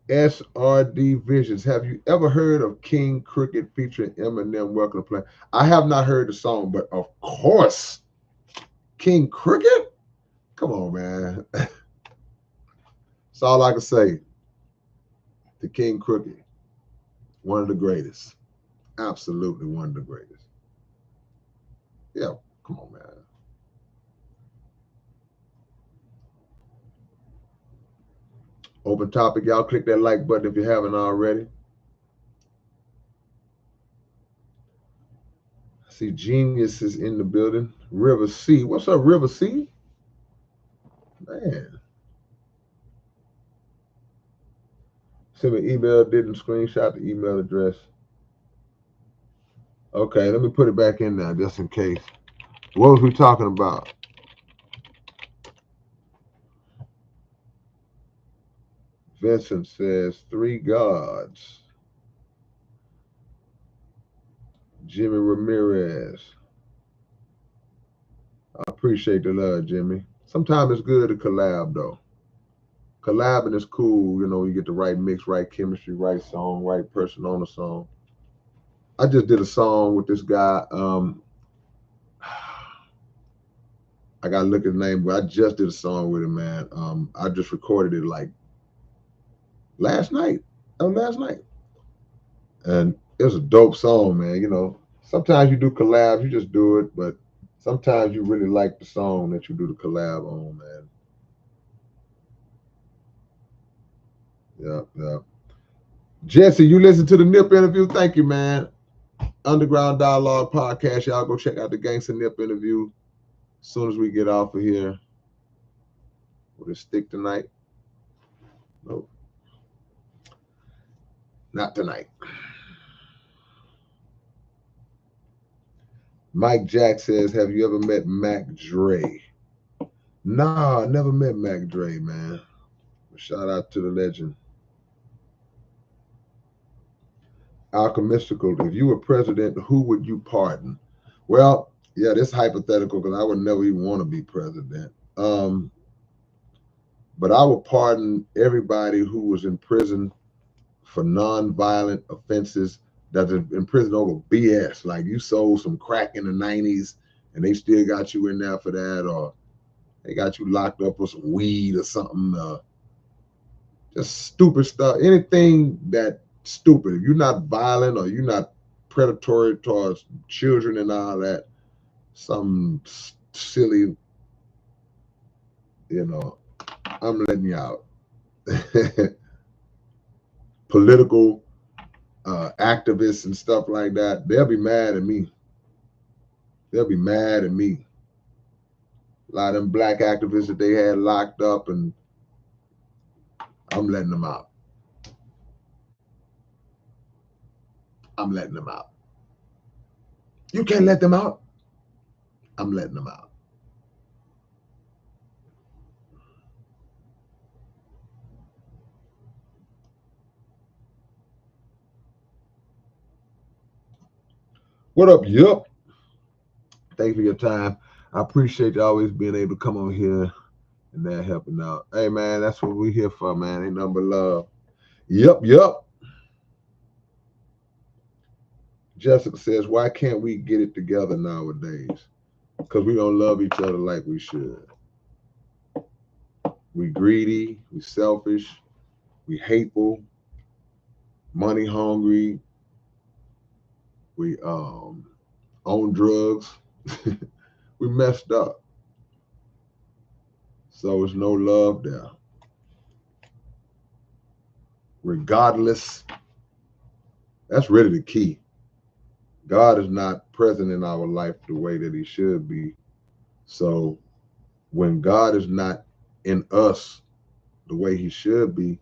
SRD Visions. Have you ever heard of King Cricket featuring Eminem? Welcome to play. I have not heard the song, but of course, King Cricket. Come on, man. That's all I can say. The King Cricket, one of the greatest. Absolutely one of the greatest. Yeah, come on, man. Open topic. Y'all click that like button if you haven't already. I see Genius is in the building. River C. What's up, River C? Man. Send me email, didn't screenshot the email address. Okay, let me put it back in there just in case. What was we talking about? Vincent says 3 gods. Jimmy Ramirez. I appreciate the love, Jimmy. Sometimes it's good to collab though. Collabing is cool, you know, you get the right mix, right chemistry, right song, right person on the song. I just did a song with this guy. I gotta look at the name, but I just did a song with him, man. I just recorded it like last night. Last night. And it was a dope song, man. You know, sometimes you do collabs, you just do it, but sometimes you really like the song that you do the collab on, man. Yeah, yeah. Jesse, you listen to the Nip interview? Thank you, man. Underground Dialogue Podcast. Y'all go check out the Gangsta Nip interview as soon as we get off of here. Will it stick tonight? Nope. Not tonight. Mike Jack says, have you ever met Mac Dre? Nah, I never met Mac Dre, man. Shout out to the legend. Alchemistical, if you were president, who would you pardon? Well, yeah, this hypothetical because I would never even want to be president. But I would pardon everybody who was in prison for non-violent offenses that's in prison over BS. Like you sold some crack in the 90s and they still got you in there for that, or they got you locked up with some weed or something. Just stupid stuff. Anything that stupid. If you're not violent or you're not predatory towards children and all that, some silly, you know, I'm letting you out. Political activists and stuff like that, they'll be mad at me. They'll be mad at me. A lot of them black activists that they had locked up, and I'm letting them out. I'm letting them out. You can't let them out. I'm letting them out. What up, yup? Thanks for your time. I appreciate you always being able to come on here and that helping out. Hey, man, that's what we here for, man. Ain't nothing but love. Yup, yup. Jessica says, why can't we get it together nowadays? Because we don't love each other like we should. We greedy, we selfish, we hateful, money hungry, we on drugs. We messed up. So it's no love there. Regardless, that's really the key. God is not present in our life the way that he should be. So when God is not in us the way he should be,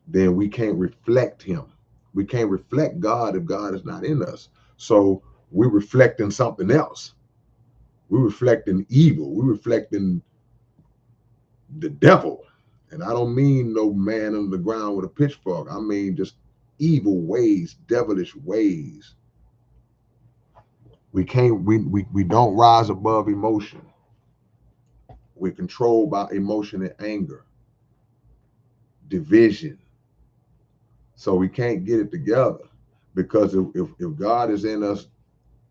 then we can't reflect him. We can't reflect God if God is not in us. So we're reflecting something else. We're reflecting evil. We're reflecting the devil. And I don't mean no man on the ground with a pitchfork. I mean just evil ways, devilish ways. We don't rise above emotion. We're controlled by emotion and anger, division. So we can't get it together because if God is in us,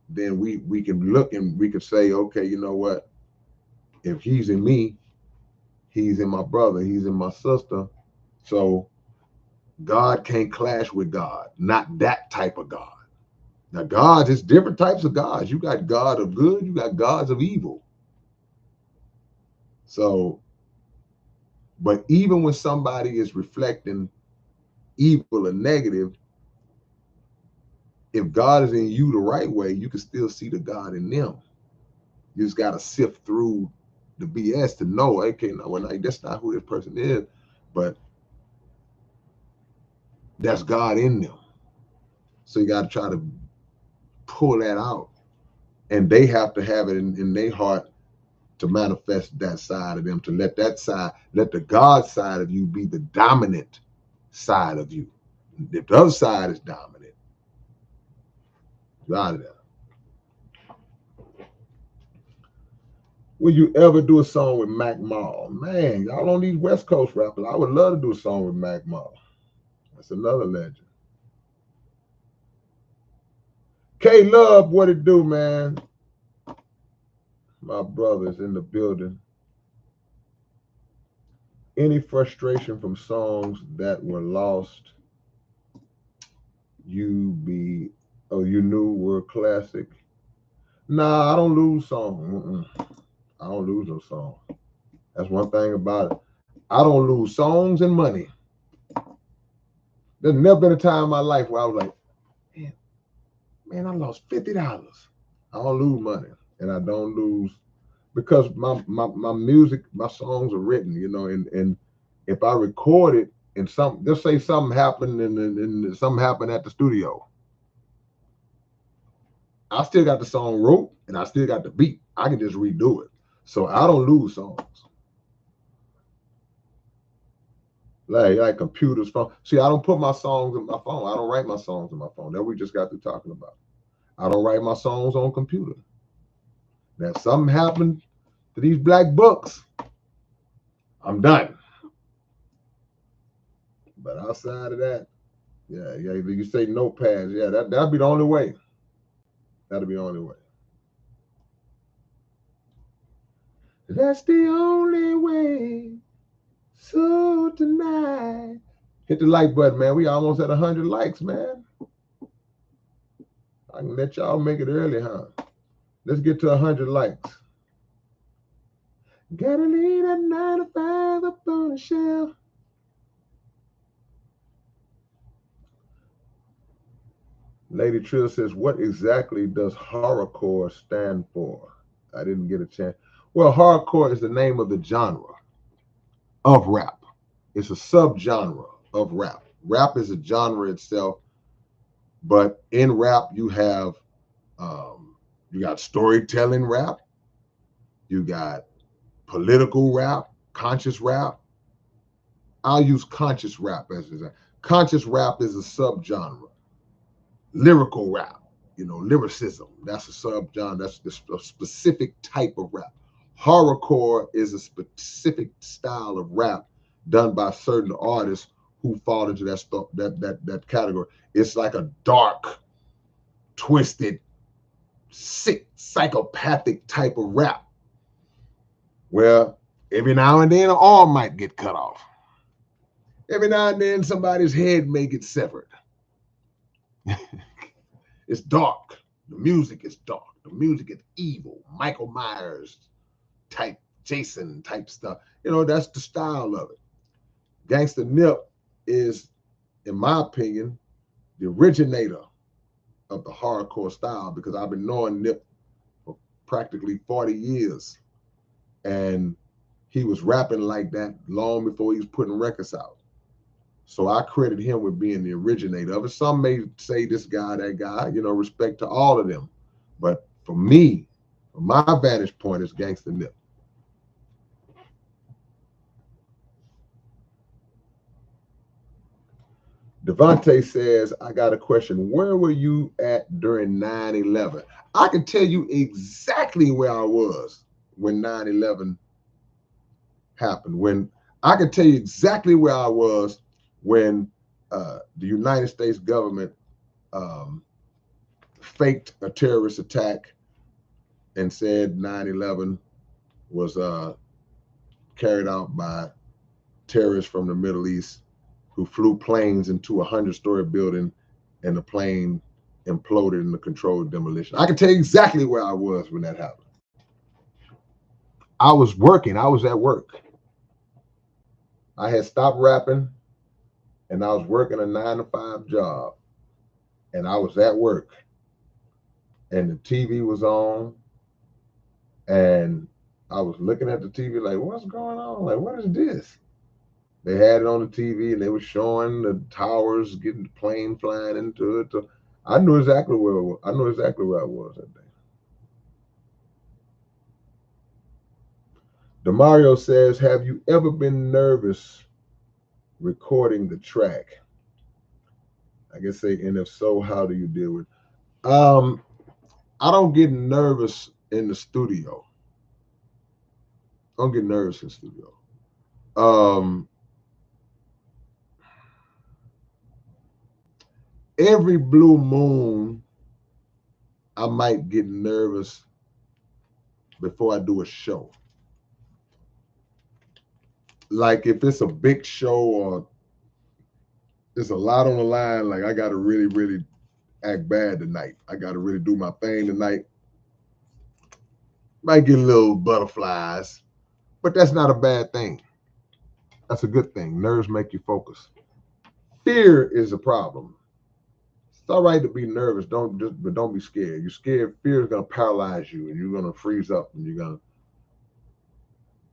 then we can look and we can say, okay, you know what? If he's in me, he's in my brother, he's in my sister. So God can't clash with God, not that type of God. Now, God is different types of gods. You got God of good, you got gods of evil. So, but even when somebody is reflecting evil or negative, if God is in you the right way, you can still see the God in them. You just got to sift through the BS to know, okay, no, well, that's not who this person is, but that's God in them. So you got to try to pull that out. And they have to have it in their heart to manifest that side of them, to let that side, let the God side of you be the dominant side of you. If the other side is dominant, out of there. Will you ever do a song with Mac Mall? Man, y'all on these West Coast rappers, I would love to do a song with Mac Mall. That's another legend. K Love, what it do, man? My brother's in the building. Any frustration from songs that were lost, you knew were classic? Nah, I don't lose songs. I don't lose no song. That's one thing about it. I don't lose songs and money. There's never been a time in my life where I was like, man, I lost $50. I don't lose money, and I don't lose because my music, my songs are written, and if I record it and just say something happened and something happened at the studio, I still got the song wrote and I still got the beat. I can just redo it. So I don't lose songs. Like computers, phone. See, I don't put my songs in my phone. I don't write my songs in my phone. That we just got through talking about. I don't write my songs on computer. Now, if something happened to these black books, I'm done. But outside of that, yeah, you say notepads, yeah, that'd be the only way. That'd be the only way. That's the only way. So tonight, hit the like button, man. We almost at 100 likes, man. I can let y'all make it early, huh? Let's get to 100 likes. Gotta leave that 9 to 5 up on the shelf. Lady Trill says, what exactly does horrorcore stand for? I didn't get a chance. Well, horrorcore is the name of the genre of rap. It's a subgenre of rap. Rap is a genre itself, but in rap you got storytelling rap, you got political rap, conscious rap. I'll use conscious rap as an example. Conscious rap is a subgenre. Lyrical rap, lyricism. That's a subgenre. That's a specific type of rap. Horrorcore is a specific style of rap done by certain artists who fall into that category. It's like a dark, twisted, sick, psychopathic type of rap. Well, every now and then an arm might get cut off. Every now and then somebody's head may get severed. It's dark. The music is dark. The music is evil. Michael Myers type Jason type stuff. You know, that's the style of it. Gangsta Nip is, in my opinion, the originator of the hardcore style, because I've been knowing Nip for practically 40 years. And he was rapping like that long before he was putting records out. So I credit him with being the originator of it. Some may say this guy, that guy, you know, respect to all of them. But for me, from my vantage point, is Gangsta Nip. Devontae says, I got a question. Where were you at during 9/11? I can tell you exactly where I was when 9/11 happened. When I can tell you exactly where I was when the United States government faked a terrorist attack and said 9/11 was carried out by terrorists from the Middle East who flew planes into a 100-story building, and the plane imploded in the controlled demolition. I can tell you exactly where I was when that happened. I was working. I was at work. I had stopped rapping, and I was working a 9-to-5 job, and I was at work, and the TV was on, and I was looking at the TV like, what's going on? Like, what is this? They had it on the TV, and they were showing the towers getting the plane flying into it. So I knew exactly where I was that day. Demario says, have you ever been nervous recording the track? I guess say, and if so, how do you deal with it? I don't get nervous in the studio. I don't get nervous in the studio. Every blue moon, I might get nervous before I do a show. Like if it's a big show or there's a lot on the line, like I got to really, really act bad tonight. I got to really do my thing tonight. Might get a little butterflies, but that's not a bad thing. That's a good thing. Nerves make you focus. Fear is a problem. It's all right to be nervous, but don't be scared. You're scared, fear is gonna paralyze you, and you're gonna freeze up, and you're gonna.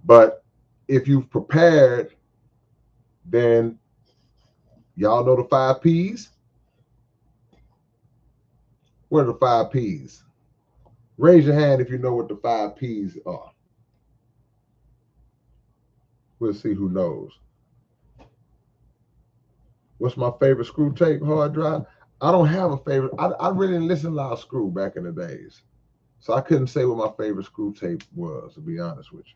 But if you've prepared, then y'all know the 5 P's. What are the 5 P's? Raise your hand if you know what the 5 P's are. We'll see who knows. What's my favorite screw tape hard drive? I don't have a favorite. I really didn't listen to a lot of Screw back in the days. So I couldn't say what my favorite Screw tape was, to be honest with you.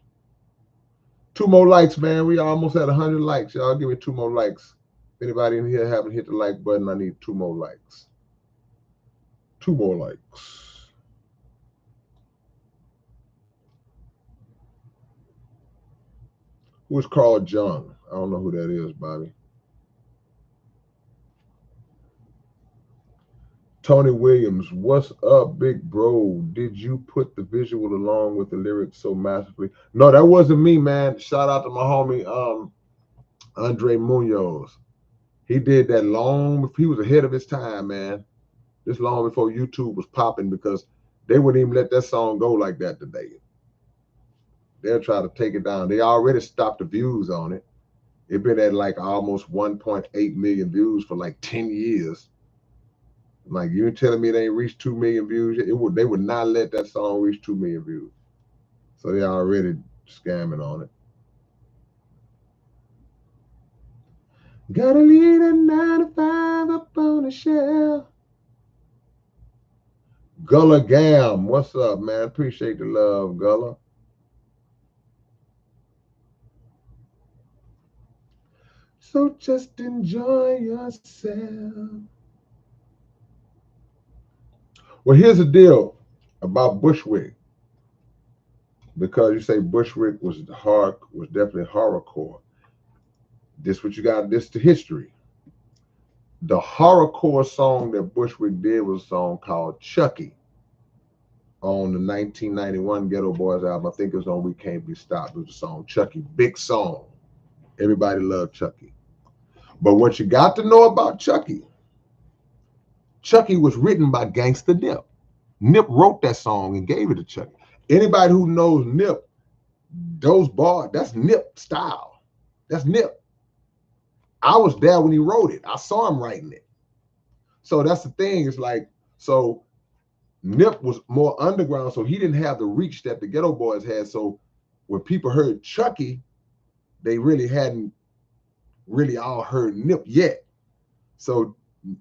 2 more likes, man. We almost at 100 likes. Y'all give me 2 more likes. If anybody in here haven't hit the like button, I need 2 more likes. 2 more likes. Who is Carl Jung? I don't know who that is, Bobby. Tony Williams, what's up, big bro? Did you put the visual along with the lyrics so masterfully? No, that wasn't me, man. Shout out to my homie, Andre Munoz. He did that long. He was ahead of his time, man. This long before YouTube was popping, because they wouldn't even let that song go like that today. They'll try to take it down. They already stopped the views on it. It been at like almost 1.8 million views for like 10 years. Like, you're telling me they ain't reached 2 million views? They would not let that song reach 2 million views. So they already scamming on it. Gotta leave that 9 to 5 up on the shelf. Gullah Gam, what's up, man? Appreciate the love, Gullah. So just enjoy yourself. Well, here's the deal about Bushwick. Because you say Bushwick was definitely horrorcore. This what you got, this to history. The horrorcore song that Bushwick did was a song called Chucky. on the 1991 Ghetto Boys album. I think it was on We Can't Be Stopped. It was the song Chucky. Big song. Everybody loved Chucky. But what you got to know about Chucky, Chucky was written by Gangsta Nip. Nip wrote that song and gave it to Chucky. Anybody who knows Nip, those bars, that's Nip style. That's Nip. I was there when he wrote it. I saw him writing it. So that's the thing. It's like, so Nip was more underground, so he didn't have the reach that the Ghetto Boys had. So when people heard Chucky, they really hadn't really all heard Nip yet. So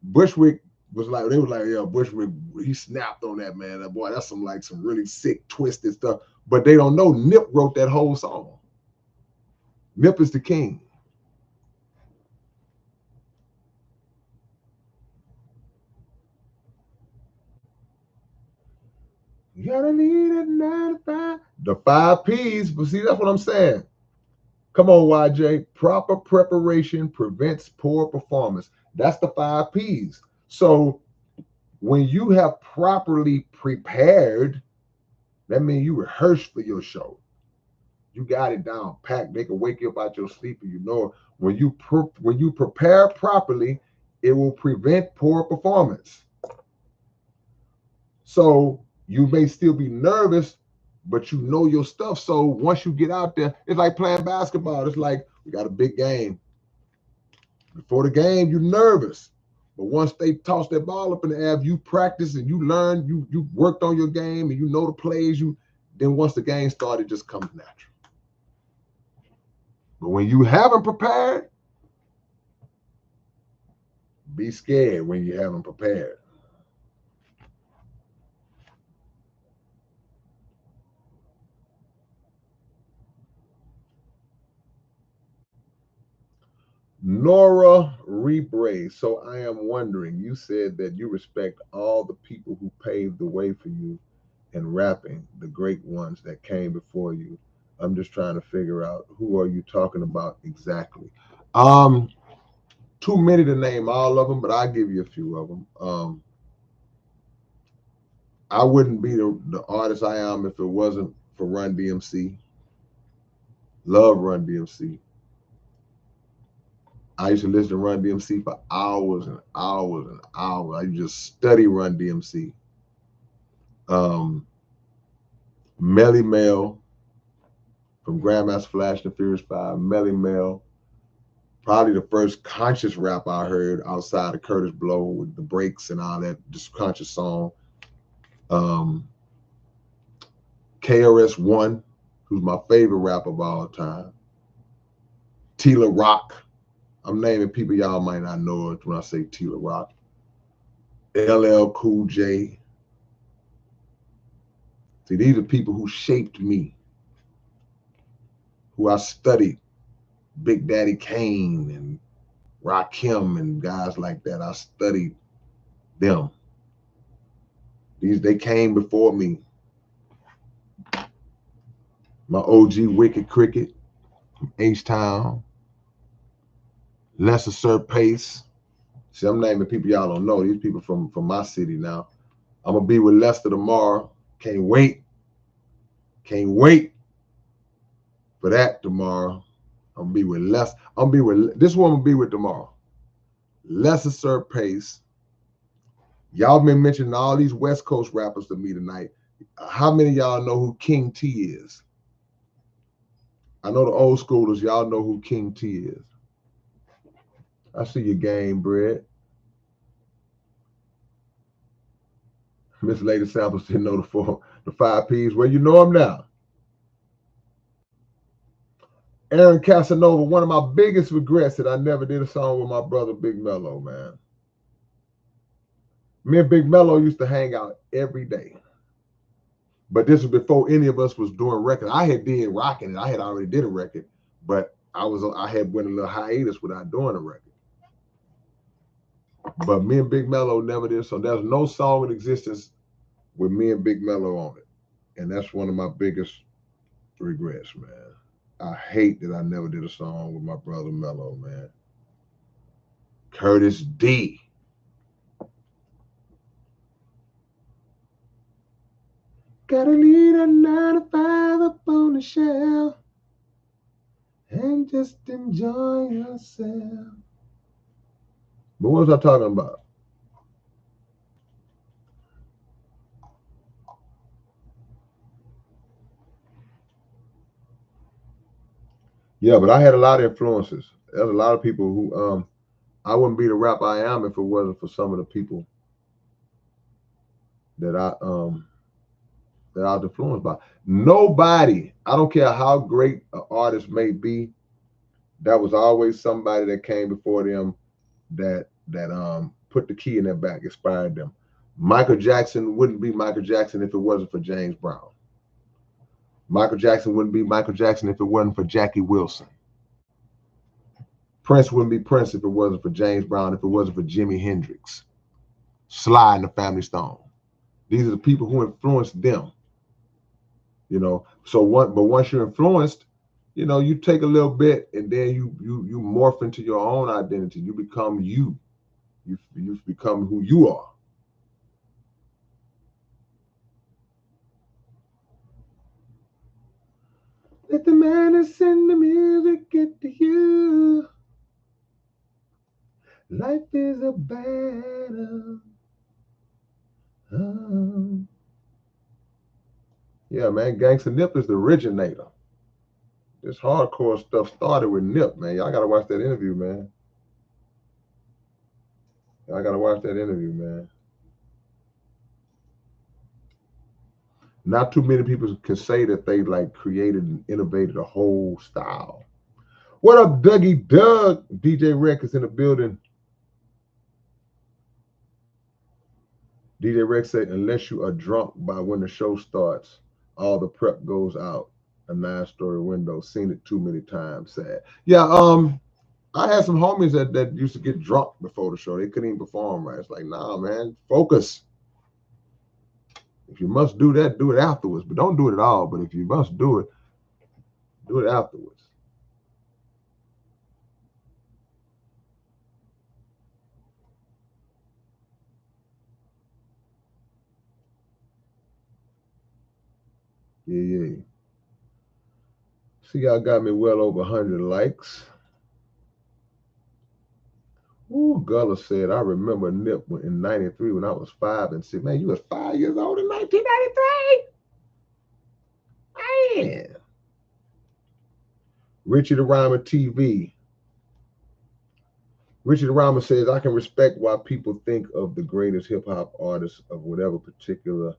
Bushwick was like, they were like, yeah, Bushwick, he snapped on that, man. That boy, that's some really sick, twisted stuff. But they don't know Nip wrote that whole song. Nip is the king. You gotta lead at 9 to 5. The 5 P's, but see, that's what I'm saying. Come on, YJ. Proper preparation prevents poor performance. That's the 5 P's. So when you have properly prepared, that means you rehearsed for your show. You got it down packed. They can wake you up out your sleep, and you know when you prepare properly, it will prevent poor performance. So you may still be nervous, but you know your stuff. So once you get out there, it's like playing basketball. It's like we got a big game. Before the game, you're nervous. But once they toss that ball up in the air, you practice and you learn, you worked on your game and you know the plays, then once the game started, it just comes natural. But when you haven't prepared, be scared when you haven't prepared. Nora Rebrae. So I am wondering, you said that you respect all the people who paved the way for you in rapping, the great ones that came before you. I'm just trying to figure out who are you talking about exactly. Too many to name all of them, but I'll give you a few of them. I wouldn't be the artist I am if it wasn't for Run DMC. Love Run DMC. I used to listen to Run DMC for hours and hours and hours. I used to just study Run DMC. Melly Mel from Grandmaster Flash and the Furious 5. Melly Mel. Probably the first conscious rap I heard outside of Curtis Blow with the breaks and all that, just conscious song. KRS-One, who's my favorite rapper of all time. Tila Rock. I'm naming people y'all might not know it when I say Tila Rock. LL Cool J. See, these are people who shaped me, who I studied. Big Daddy Kane and Rakim and guys like that. I studied them. They came before me. My OG Wicked Cricket from H-Town. Lesser Sir Pace. See, I'm naming people y'all don't know. These people from my city now. I'm gonna be with Lester tomorrow. Can't wait. Can't wait for that tomorrow. I'm gonna be with Lester. This one I'm gonna be with tomorrow. Lesser Sir Pace. Y'all been mentioning all these West Coast rappers to me tonight. How many of y'all know who King T is? I know the old schoolers, y'all know who King T is. I see your game, Brett. Miss Lady Samples didn't know the 5 P's. Well, you know them now. Aaron Casanova, one of my biggest regrets that I never did a song with my brother Big Mello, man. Me and Big Mello used to hang out every day. But this was before any of us was doing records. I had did Rockin' It. I had already did a record, but I had went a little hiatus without doing a record. But me and Big Mello never did so. There's no song in existence with me and Big Mello on it. And that's one of my biggest regrets, man. I hate that I never did a song with my brother Mello, man. Curtis D. Gotta leave a 9 to 5 up on the shelf and just enjoy yourself. But what was I talking about? Yeah, but I had a lot of influences. There's a lot of people who I wouldn't be the rapper I am if it wasn't for some of the people that I was influenced by. Nobody, I don't care how great an artist may be, that was always somebody that came before them that put the key in their back, inspired them. Michael Jackson wouldn't be Michael Jackson if it wasn't for James Brown. Michael Jackson wouldn't be Michael Jackson if it wasn't for Jackie Wilson. Prince wouldn't be Prince if it wasn't for James Brown, if it wasn't for Jimi Hendrix, Sly and the Family Stone. These are the people who influenced them. So once you're influenced, you take a little bit and then you morph into your own identity. You become you. You become who you are. Let the madness and the music get to you. Life is a battle. Oh. Yeah, man, Gangsta Nip is the originator. This hardcore stuff started with Nip, man. Y'all gotta watch that interview, man. Y'all gotta watch that interview, man. Not too many people can say that they like created and innovated a whole style. What up, Dougie Doug? DJ Rex is in the building. DJ Rex said, unless you are drunk by when the show starts, all the prep goes out. A 9-story window. Seen it too many times. Sad. Yeah, I had some homies that used to get drunk before the show. They couldn't even perform right. It's like, nah, man, focus. If you must do that, do it afterwards. But don't do it at all. But if you must do it afterwards. Yeah. See, y'all got me well over 100 likes. Ooh, Gullah said, I remember Nip in 93 when I was 5 and 6. Man, you was 5 years old in 1993? Man. Richie the Rhymer TV. Richie the Rhymer says, I can respect why people think of the greatest hip-hop artists of whatever particular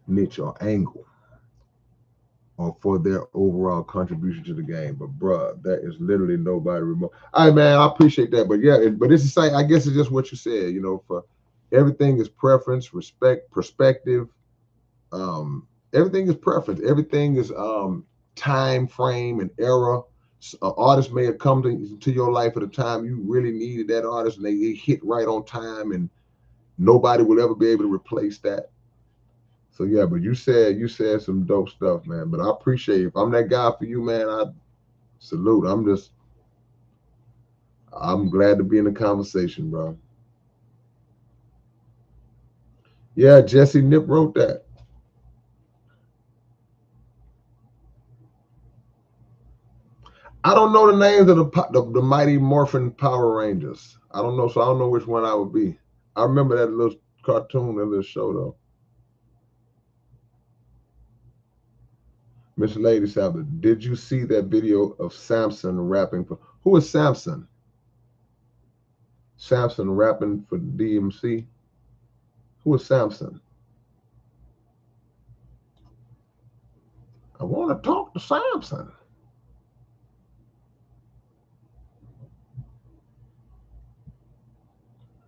niche or angle, or for their overall contribution to the game. But bruh, that is literally nobody remote. All right, man, I appreciate that. But yeah, but it's the same. I guess it's just what you said. For everything is preference, respect, perspective. Everything is preference. Everything is time frame and era. An artist may have come to your life at a time you really needed that artist, and they hit right on time, and nobody will ever be able to replace that. So yeah, but you said some dope stuff, man. But I appreciate it. If I'm that guy for you, man, I salute. I'm glad to be in the conversation, bro. Yeah, Jesse Nip wrote that. I don't know the names of the Mighty Morphin Power Rangers. I don't know, so I don't know which one I would be. I remember that little cartoon, that little show, though. Miss Lady Sabbath, did you see that video of Samson rapping for? Who is Samson? Samson rapping for DMC? Who is Samson? I want to talk to Samson.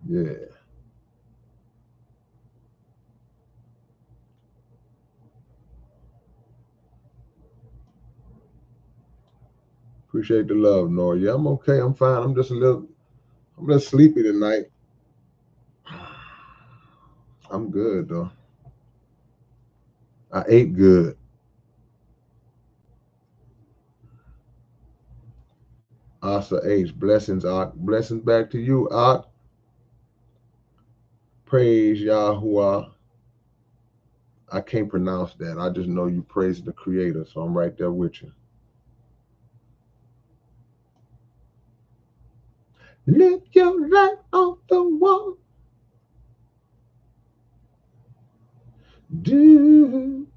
Yeah. Appreciate the love, Nora. Yeah, I'm okay. I'm fine. I'm a little sleepy tonight. I'm good though. I ate good. Asa H. Blessings, Art. Blessings back to you, Art. Praise Yahuwah. I can't pronounce that. I just know you praise the Creator, so I'm right there with you. Let your light on the wall. Do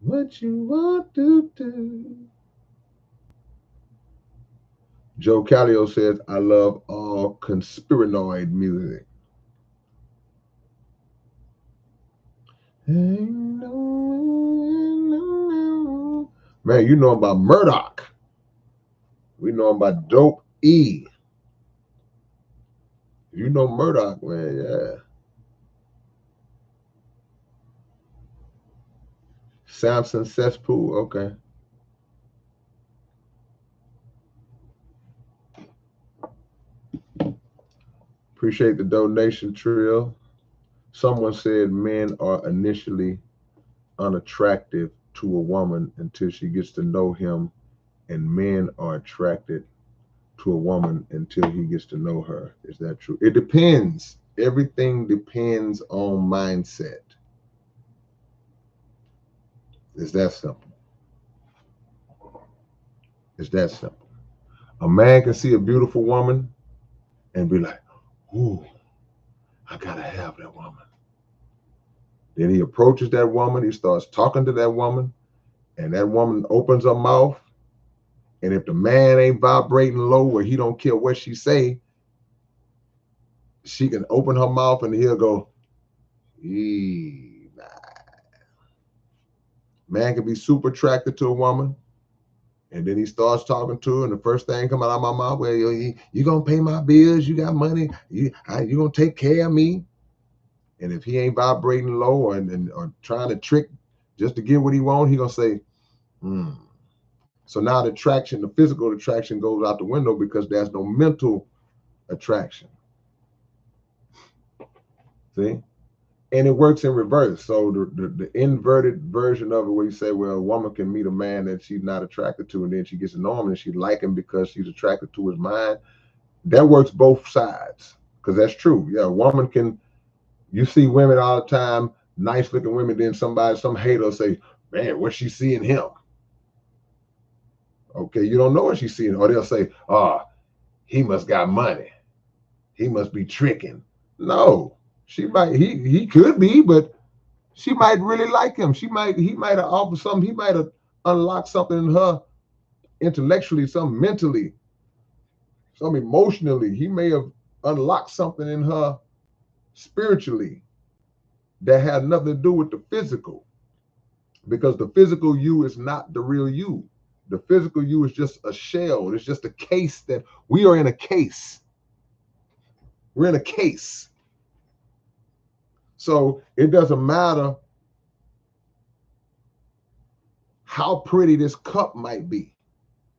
what you want to do. Joe Callio says, I love all conspiranoid music. Man, you know about Murdoch. We know about Dope E. You know Murdoch, man, yeah. Samson Cesspool, okay. Appreciate the donation, Trill. Someone said men are initially unattractive to a woman until she gets to know him, and men are attracted to a woman until he gets to know her. Is that true? It depends. Everything depends on mindset. It's that simple. It's that simple. A man can see a beautiful woman and be like, ooh, I gotta have that woman. Then he approaches that woman, he starts talking to that woman, and that woman opens her mouth. And if the man ain't vibrating low where he don't care what she say, she can open her mouth and he'll go, nah. Man can be super attracted to a woman, and then he starts talking to her, and the first thing come out of my mouth, well, you gonna pay my bills, you got money, you gonna take care of me. And if he ain't vibrating low or trying to trick just to get what he wants, he gonna say, So now the attraction, the physical attraction goes out the window because there's no mental attraction. See? And it works in reverse. So the inverted version of it, where you say, well, a woman can meet a man that she's not attracted to, and then she gets to know him and she like him because she's attracted to his mind. That works both sides, because that's true. Yeah, a woman can, you see women all the time, nice looking women, then some hater will say, man, what's she seeing him? Okay, you don't know what she's seeing. Or they'll say, he must got money. He must be tricking. No, he could be, but she might really like him. He might have offered something. He might have unlocked something in her intellectually, some mentally, some emotionally. He may have unlocked something in her spiritually that had nothing to do with the physical, because the physical you is not the real you. The physical you is just a shell. It's just a case that we are in a case. We're in a case. So it doesn't matter how pretty this cup might be.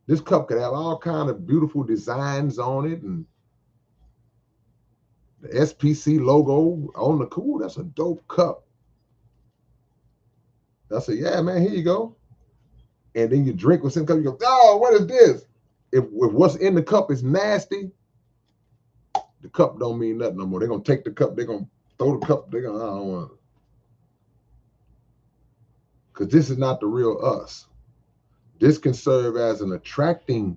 This cup could have all kind of beautiful designs on it, and the SPC logo on the cool. That's a dope cup. I say, yeah, man, here you go. And then you drink what's in the cup. You go, oh, what is this? If what's in the cup is nasty, the cup don't mean nothing no more. They're gonna take the cup. They're gonna throw the cup. They're gonna, I don't want it, because this is not the real us. This can serve as an attracting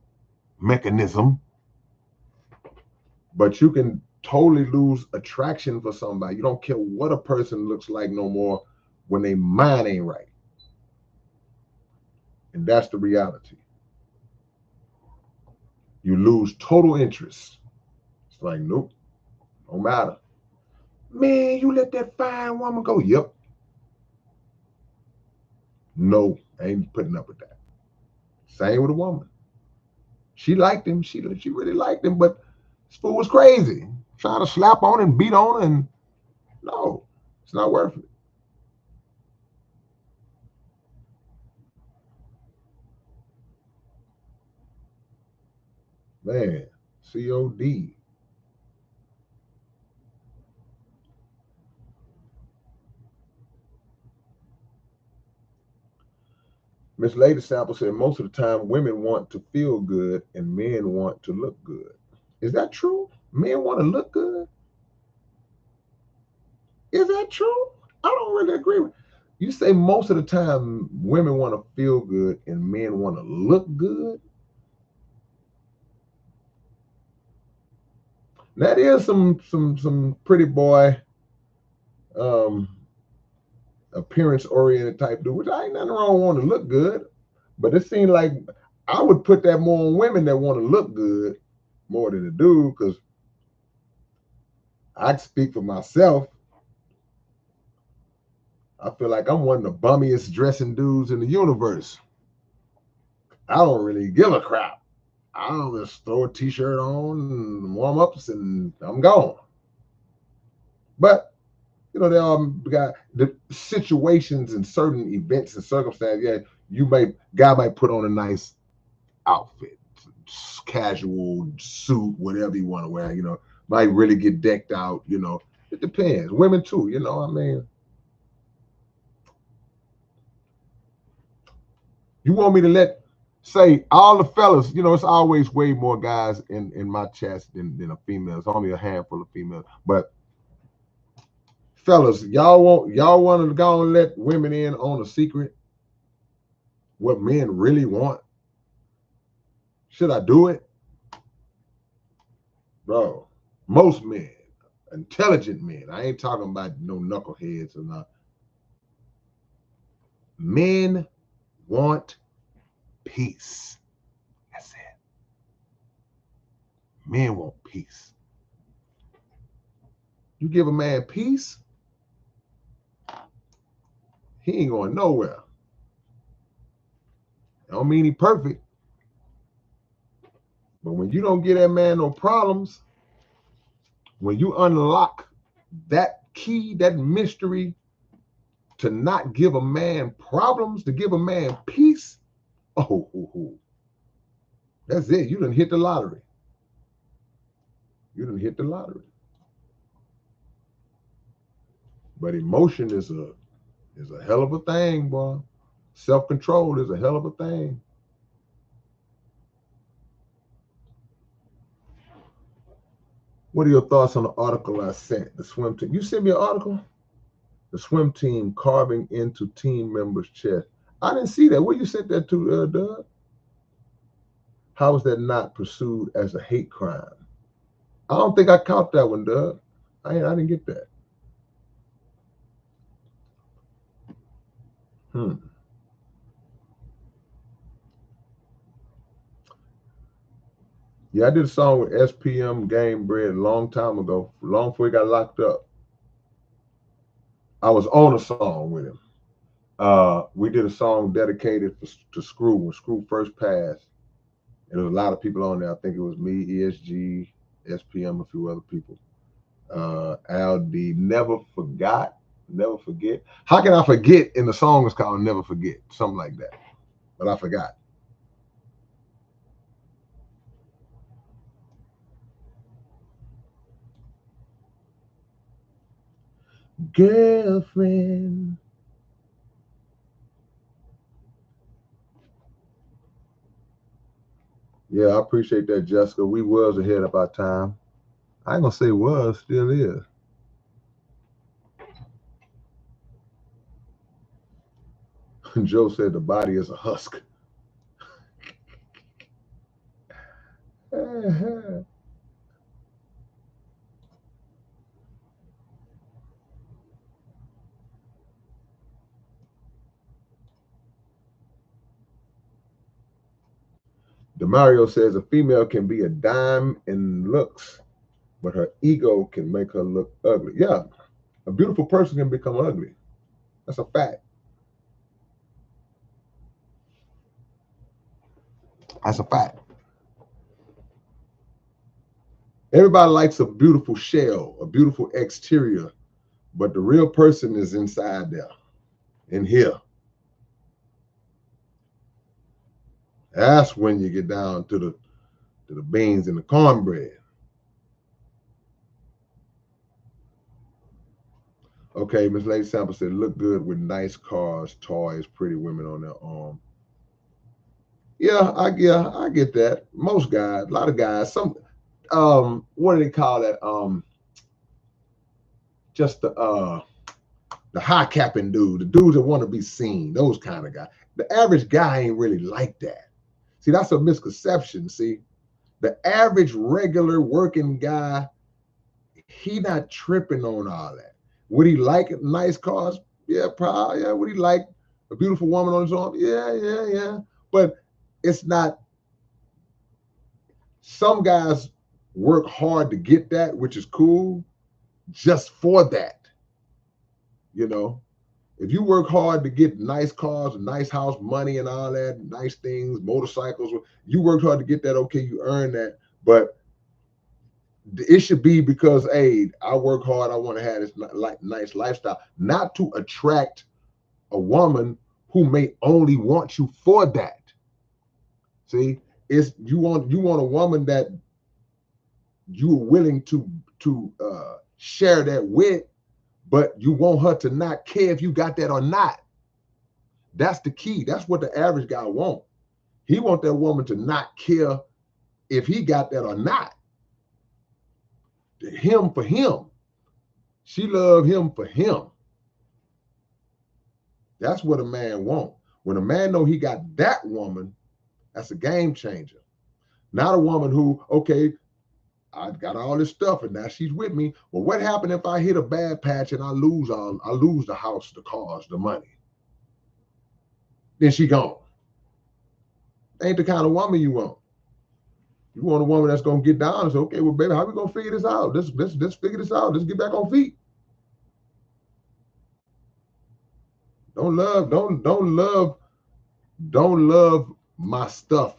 mechanism, but you can totally lose attraction for somebody. You don't care what a person looks like no more when they mind ain't right. And that's the reality. You lose total interest. It's like, nope, no matter. Man, you let that fine woman go. Yep. No, I ain't putting up with that. Same with a woman. She liked him. She really liked him, but this fool was crazy. Trying to slap on and beat on, and no, it's not worth it. Man, COD. Miss Lady Sample said most of the time women want to feel good and men want to look good. Is that true? Men want to look good? Is that true? I don't really agree with. You say most of the time women want to feel good and men want to look good. That is some pretty boy appearance oriented type dude, which I ain't nothing wrong with wanting to look good. But it seems like I would put that more on women that want to look good more than the dude, because I speak for myself. I feel like I'm one of the bummiest dressing dudes in the universe. I don't really give a crap. I'll just throw a t-shirt on and warm ups and I'm gone. But you know, there are got the situations and certain events and circumstances. Yeah, guy might put on a nice outfit, casual suit, whatever you want to wear. You know, might really get decked out. You know, it depends. Women too. You know, I mean, you want me to say all the fellas? You know, it's always way more guys in my chest than a female. It's only a handful of females, but fellas, y'all want to go and let women in on a secret? What men really want? Should I do it? Bro, most men, intelligent men, I ain't talking about no knuckleheads or not. Men want peace. That's it. Men want peace. You give a man peace, he ain't going nowhere. I don't mean he perfect, but when you don't give that man no problems, when you unlock that key, that mystery to not give a man problems, to give a man peace, that's it. You done hit the lottery. You done hit the lottery. But emotion is a hell of a thing, boy. Self-control is a hell of a thing. What are your thoughts on the article I sent? The swim team. You sent me an article? The swim team carving into team members' chest. I didn't see that. Where you sent that to, Doug? How was that not pursued as a hate crime? I don't think I caught that one, Doug. I didn't get that. Yeah, I did a song with SPM Game Bread a long time ago, long before he got locked up. I was on a song with him. We did a song dedicated to Screw when Screw first passed. And there was a lot of people on there. I think it was me, ESG, SPM, a few other people. Al D, Never Forget. How can I forget? And the song is called Never Forget, something like that. But I forgot. Girlfriend. Yeah, I appreciate that, Jessica. We was ahead of our time. I ain't gonna say was, still is. Joe said the body is a husk. Demario says a female can be a dime in looks, but her ego can make her look ugly. Yeah, a beautiful person can become ugly. That's a fact. That's a fact. Everybody likes a beautiful shell, a beautiful exterior, but the real person is inside there, in here. That's when you get down to the beans and the cornbread. Okay, Miss Lady Sample said, look good with nice cars, toys, pretty women on their arm. Yeah, I get that. Most guys, a lot of guys, some what do they call that? Just the the high capping dude, the dudes that want to be seen, those kind of guys. The average guy ain't really like that. See, that's a misconception. See, the average regular working guy, he not tripping on all that. Would he like nice cars? Yeah, probably. Yeah. Would he like a beautiful woman on his arm? Yeah, yeah, yeah. But it's not. Some guys work hard to get that, which is cool, just for that. You know, if you work hard to get nice cars, a nice house, money, and all that, nice things, motorcycles, you worked hard to get that. Okay, you earn that, but it should be because, hey, I work hard. I want to have this nice lifestyle, not to attract a woman who may only want you for that. See, it's you want a woman that you are willing to share that with, but you want her to not care if you got that or not. That's the key. That's what the average guy want. He want that woman to not care if he got that or not. Him for him. She love him for him. That's what a man want. When a man know he got that woman, that's a game changer. Not a woman who, okay, I got all this stuff and now she's with me. Well, what happened if I hit a bad patch and I lose the house, the cars, the money? Then she gone. Ain't the kind of woman you want. You want a woman that's gonna get down and say, okay, well, baby, how we gonna figure this out? Let's figure this out. Let's get back on feet. Don't love my stuff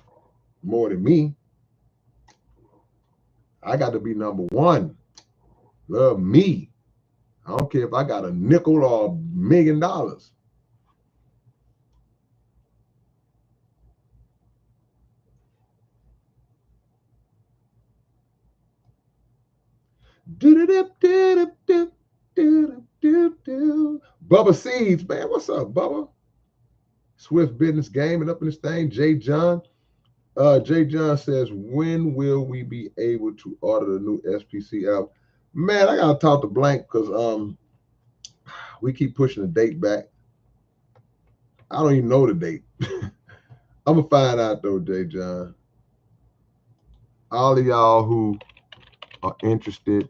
more than me. I got to be number one. Love me. I don't care if I got a nickel or $1 million. Bubba Seeds, man. What's up, Bubba? Swift Business Gaming up in this thing. Jay John. Jay John says, when will we be able to order the new SPC album? Man, I gotta talk to Blank because we keep pushing the date back. I don't even know the date. I'm gonna find out though, Jay John. All of y'all who are interested,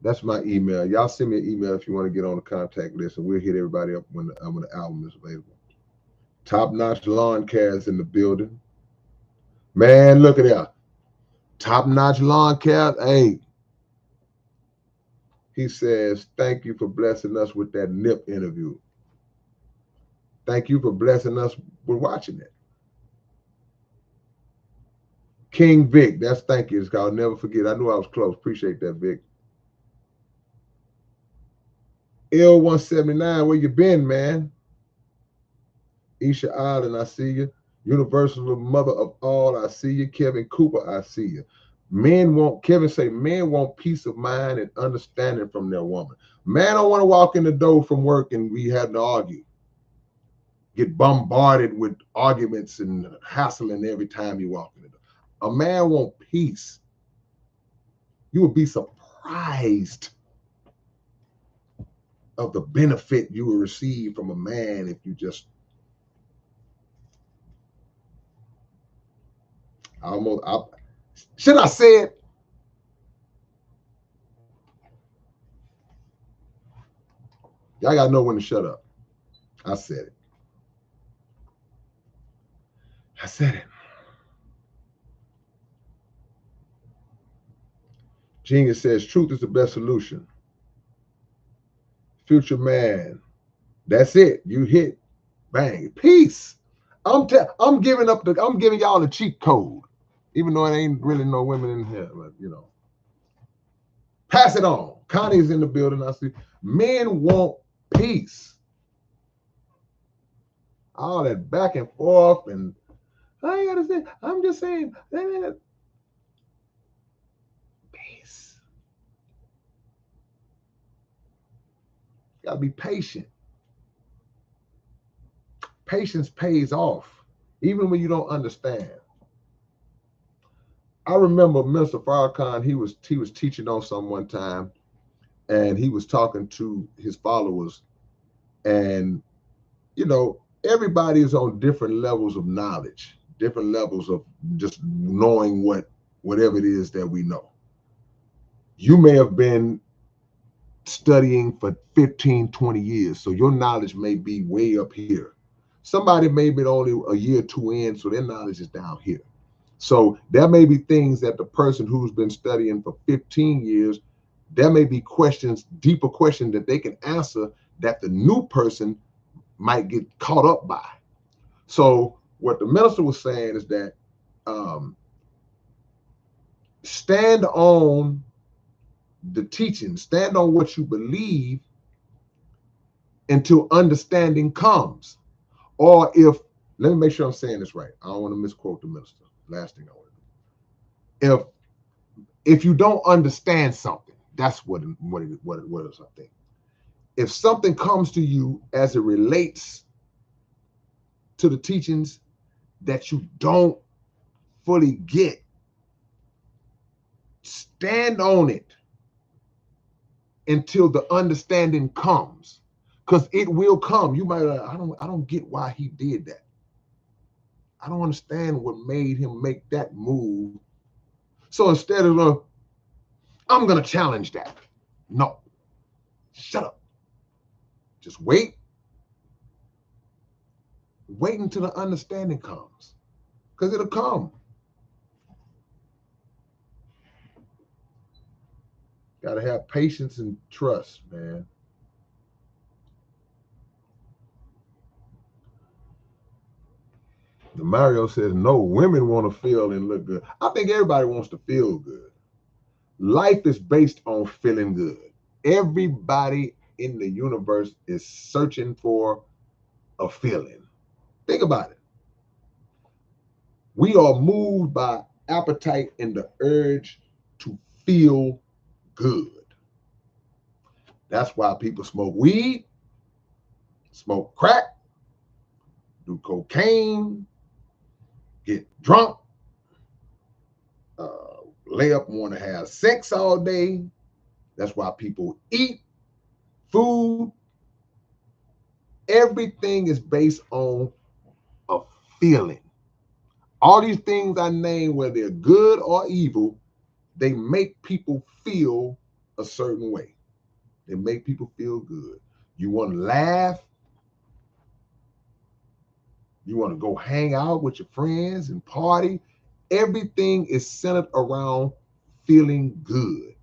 that's my email. Y'all send me an email if you want to get on the contact list, and we'll hit everybody up when the album is available. Top Notch Lawn Care is in the building. Man, look at that. Top Notch Lawn Care. Hey, he says, thank you for blessing us with that Nip interview. Thank you for blessing us with watching it. King Vic, that's thank you. It's called Never Forget. I knew I was close. Appreciate that, Vic. L179, where you been, man? Isha Island, I see you. Universal Mother of All, I see you. Kevin Cooper, I see you. Kevin say, men want peace of mind and understanding from their woman. Man don't want to walk in the door from work and we have to argue. Get bombarded with arguments and hassling every time you walk in the door. A man want peace. You would be surprised of the benefit you will receive from a man if you just should I say it? Y'all gotta know when to shut up. I said it. I said it. Genius says truth is the best solution. Future man. That's it. You hit. Bang. Peace. I'm giving y'all the cheat code. Even though it ain't really no women in here, but you know. Pass it on. Connie's in the building. I see. Men want peace. All that back and forth, and I gotta say, I'm just saying, peace. Gotta be patient. Patience pays off, even when you don't understand. I remember Mr. Farrakhan, he was teaching on some one time, and he was talking to his followers, and everybody is on different levels of knowledge, different levels of just knowing whatever it is that we know. You may have been studying for 15, 20 years, so your knowledge may be way up here. Somebody may be only a year or two in, so their knowledge is down here. So there may be things that the person who's been studying for 15 years, there may be questions, deeper questions that they can answer that the new person might get caught up by. So what the minister was saying is that stand on the teaching, stand on what you believe until understanding comes. Or let me make sure I'm saying this right. I don't want to misquote the minister. Last thing I want to do. If you don't understand something, that's what it is, I think. If something comes to you as it relates to the teachings that you don't fully get, stand on it until the understanding comes, because it will come. You might I don't get why he did that. I don't understand what made him make that move. So instead of I'm gonna challenge that, no, shut up. Just wait until the understanding comes, because it'll come. Gotta have patience and trust, man. The Mario says, no, women want to feel and look good. I think everybody wants to feel good. Life is based on feeling good. Everybody in the universe is searching for a feeling. Think about it. We are moved by appetite and the urge to feel good. That's why people smoke weed, smoke crack, do cocaine, get drunk, lay up and want to have sex all day. That's why people eat food. Everything is based on a feeling. All these things I named, whether they're good or evil, they make people feel a certain way. They make people feel good. You want to laugh. You want to go hang out with your friends and party. Everything is centered around feeling good.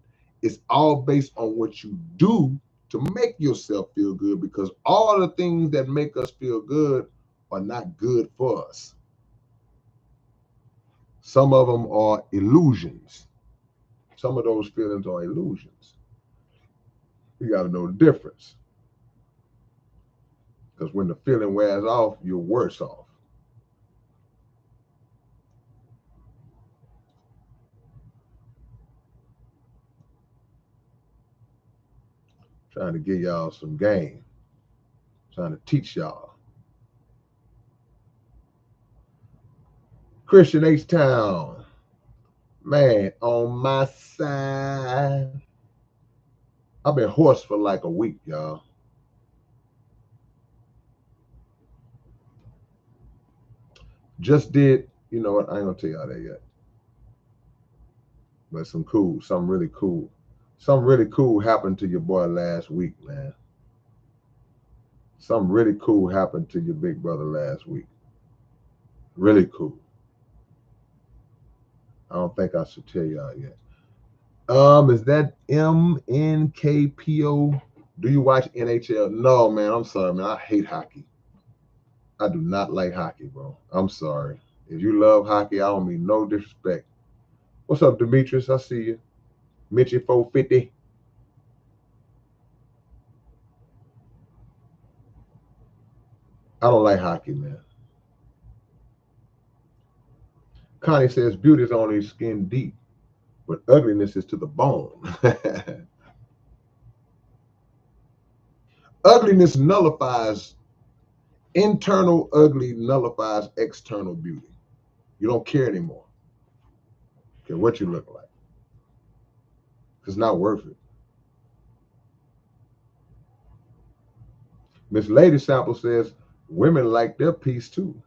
It's all based on what you do to make yourself feel good, because all the things that make us feel good are not good for us. Some of them are illusions. Some of those feelings are illusions. You got to know the difference. Because when the feeling wears off, you're worse off. Trying to give y'all some game. Trying to teach y'all. Christian H-Town. Man, on my side. I've been hoarse for like a week, y'all. Just did, you know what? I ain't gonna tell y'all that yet. But something really cool. Something really cool happened to your boy last week, man. Something really cool happened to your big brother last week. Really cool. I don't think I should tell y'all yet. Is that MNKPO? Do you watch NHL? No, man. I'm sorry, man. I hate hockey. I do not like hockey, bro. I'm sorry. If you love hockey, I don't mean no disrespect. What's up, Demetrius? I see you. Mitchie 450. I don't like hockey, man. Connie says beauty is only skin deep, but ugliness is to the bone. Ugliness nullifies, internal ugly nullifies external beauty. You don't care anymore. Okay, what you look like. It's not worth it. Miss Lady Sample says women like their peace too.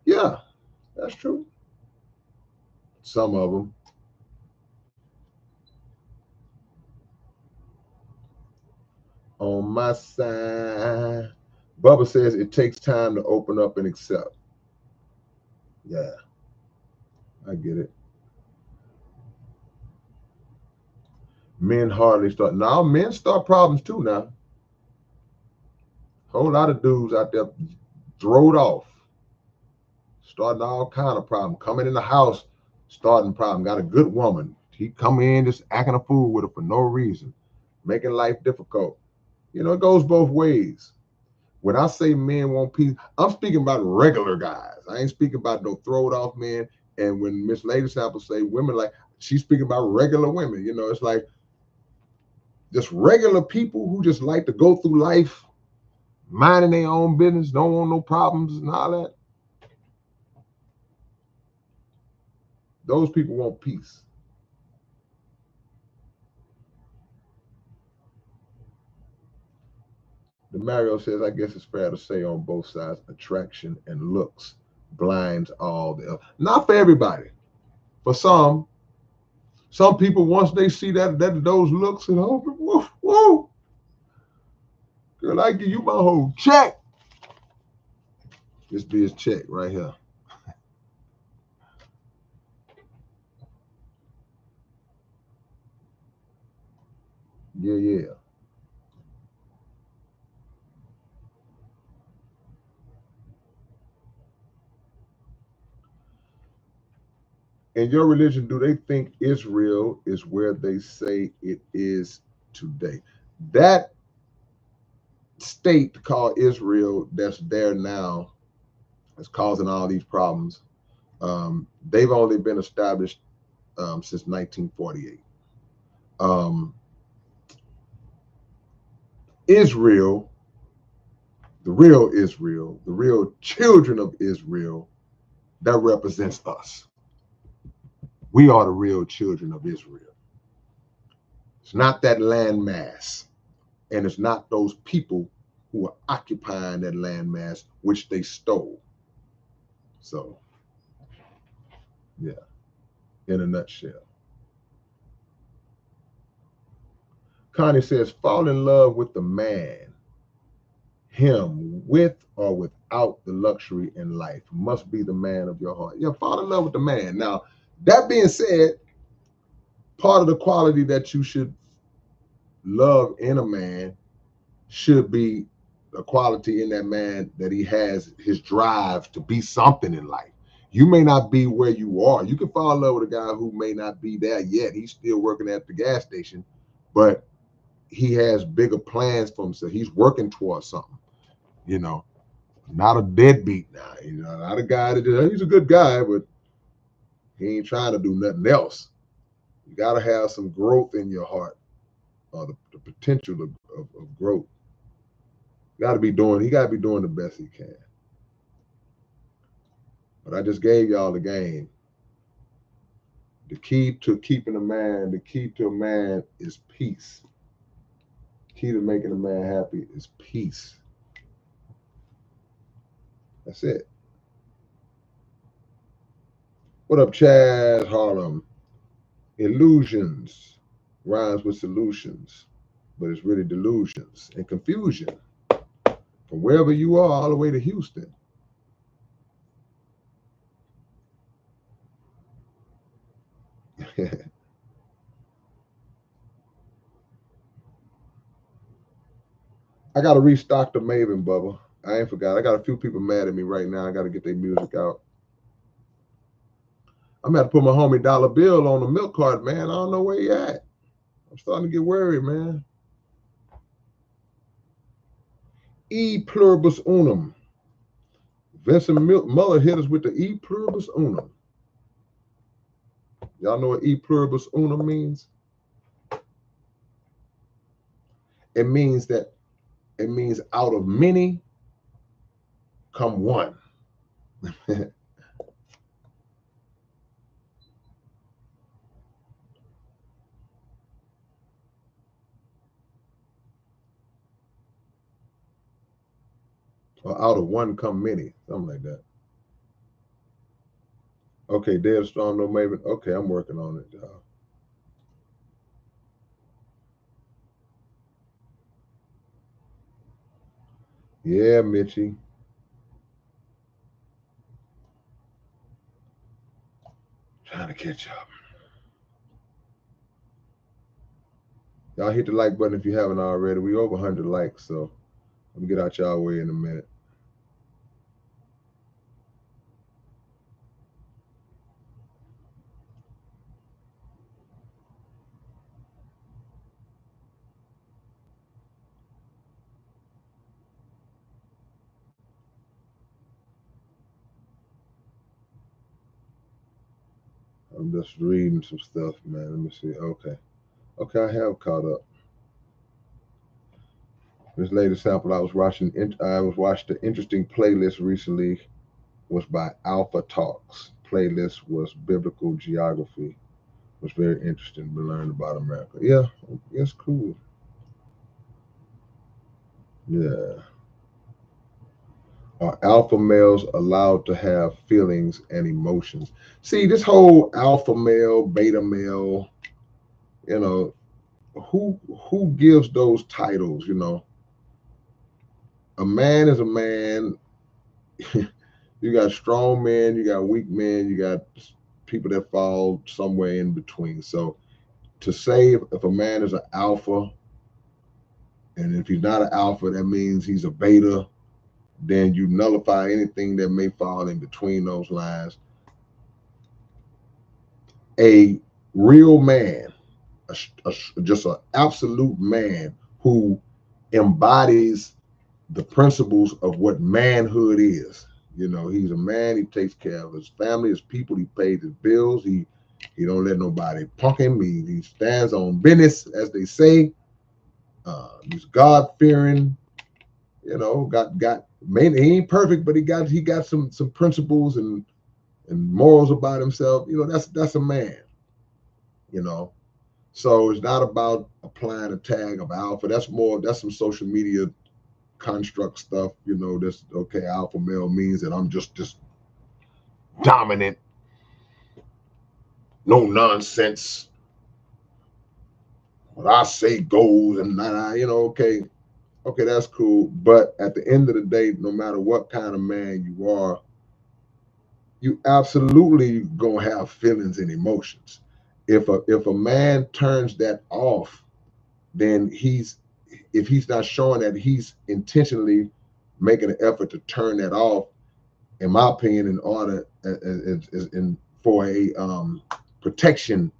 Yeah, that's true. Some of them. On my side, Bubba says it takes time to open up and accept. Yeah, I get it. Men hardly start. Now men start problems too now. Whole lot of dudes out there throwed off, starting all kind of problem. Coming in the house, starting problem. Got a good woman. He come in just acting a fool with her for no reason, making life difficult. You know, it goes both ways. When I say men want peace, I'm speaking about regular guys. I ain't speaking about no throwed off men. And when Miss Lady Sample say women, like she's speaking about regular women. You know, it's like just regular people who just like to go through life minding their own business, don't want no problems and all that. Those people want peace. The Mario says, I guess it's fair to say on both sides, attraction and looks blinds all the other. Not for everybody. For some people, once they see that those looks and oh, whoa, whoa, girl, I give you my whole check. This be his check right here. Yeah, yeah. In your religion, do they think Israel is where they say it is today? That state called Israel that's there now is causing all these problems. They've only been established since 1948. Israel, the real children of Israel, that represents us. We are the real children of Israel. It's not that landmass, and it's not those people who are occupying that landmass, which they stole. So, yeah, in a nutshell. Connie says, fall in love with the man, him with or without the luxury in life. Must be the man of your heart. Yeah, fall in love with the man. Now, that being said, part of the quality that you should love in a man should be a quality in that man that he has his drive to be something in life. You may not be where you are. You can fall in love with a guy who may not be there yet. He's still working at the gas station, but he has bigger plans for himself. He's working towards something, you know, not a deadbeat now, you know, not a guy that he's a good guy, but he ain't trying to do nothing else. You got to have some growth in your heart, or the potential of growth. He got to be doing the best he can. But I just gave y'all the game. The key to a man is peace. Key to making a man happy is peace. That's it. What up, Chaz Harlem? Illusions rhymes with solutions, but it's really delusions and confusion from wherever you are all the way to Houston. I got to restock the Maven, Bubba. I ain't forgot. I got a few people mad at me right now. I got to get their music out. I'm going to put my homie Dollar Bill on the milk cart, man. I don't know where he at. I'm starting to get worried, man. E pluribus unum. Vincent Muller hit us with the E pluribus unum. Y'all know what E pluribus unum means? It means out of many come one. Or out of one come many, something like that. Okay, dead strong, no maybe. Okay, I'm working on it, y'all. Yeah, Mitchie. Trying to catch up. Y'all hit the like button if you haven't already. We over 100 likes, so I'm gonna get out y'all way in a minute. I'm just reading some stuff, man. Let me see. Okay. Okay, I have caught up. This latest sample I was watching, I was watching the interesting playlist recently was by Alpha Talks. Playlist was biblical geography. It was very interesting to learn about America. Yeah, it's cool. Yeah. Are alpha males allowed to have feelings and emotions? See, this whole alpha male, beta male, you know, who gives those titles, you know? A man is a man. You got strong men, you got weak men, you got people that fall somewhere in between. So to say if a man is an alpha, and if he's not an alpha, that means he's a beta, then you nullify anything that may fall in between those lines. A real man, just an absolute man who embodies the principles of what manhood is. You know, he's a man. He takes care of his family, his people. He pays his bills. He don't let nobody punk him. He stands on business, as they say. He's God fearing. You know, got. Maybe he ain't perfect, but he got some principles and morals about himself. You know, that's a man. You know, so it's not about applying a tag of alpha. That's some social media construct stuff. You know, this okay, alpha male means that I'm just this dominant, no nonsense. What I say goes, and you know, okay, that's cool. But at the end of the day, no matter what kind of man you are, you absolutely gonna have feelings and emotions. If a man turns that off, then if he's not showing that he's intentionally making an effort to turn that off, in my opinion, in order for a protection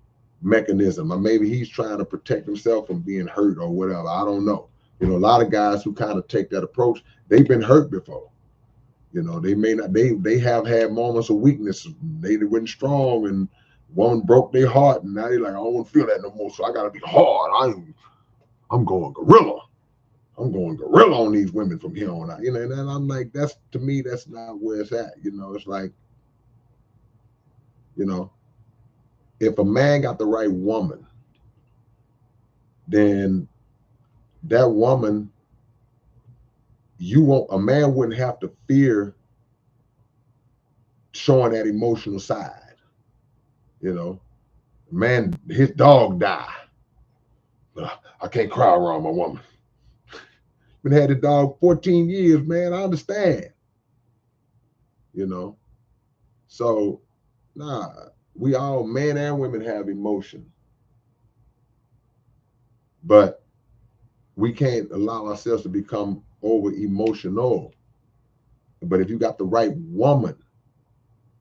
mechanism, or maybe he's trying to protect himself from being hurt or whatever. I don't know. You know, a lot of guys who kind of take that approach, they've been hurt before. You know, they may not. They have had moments of weakness. They weren't strong, and woman broke their heart, and now they're like, I don't want to feel that no more. So I got to be hard. I'm going gorilla. I'm going gorilla on these women from here on out. You know, and I'm like, that's to me, that's not where it's at. You know, it's like, you know, if a man got the right woman, then that woman, a man wouldn't have to fear showing that emotional side. You know, man, his dog died. I can't cry around my woman. Been had the dog 14 years, man. I understand. You know, so nah, we all men and women have emotion, but we can't allow ourselves to become over emotional. But if you got the right woman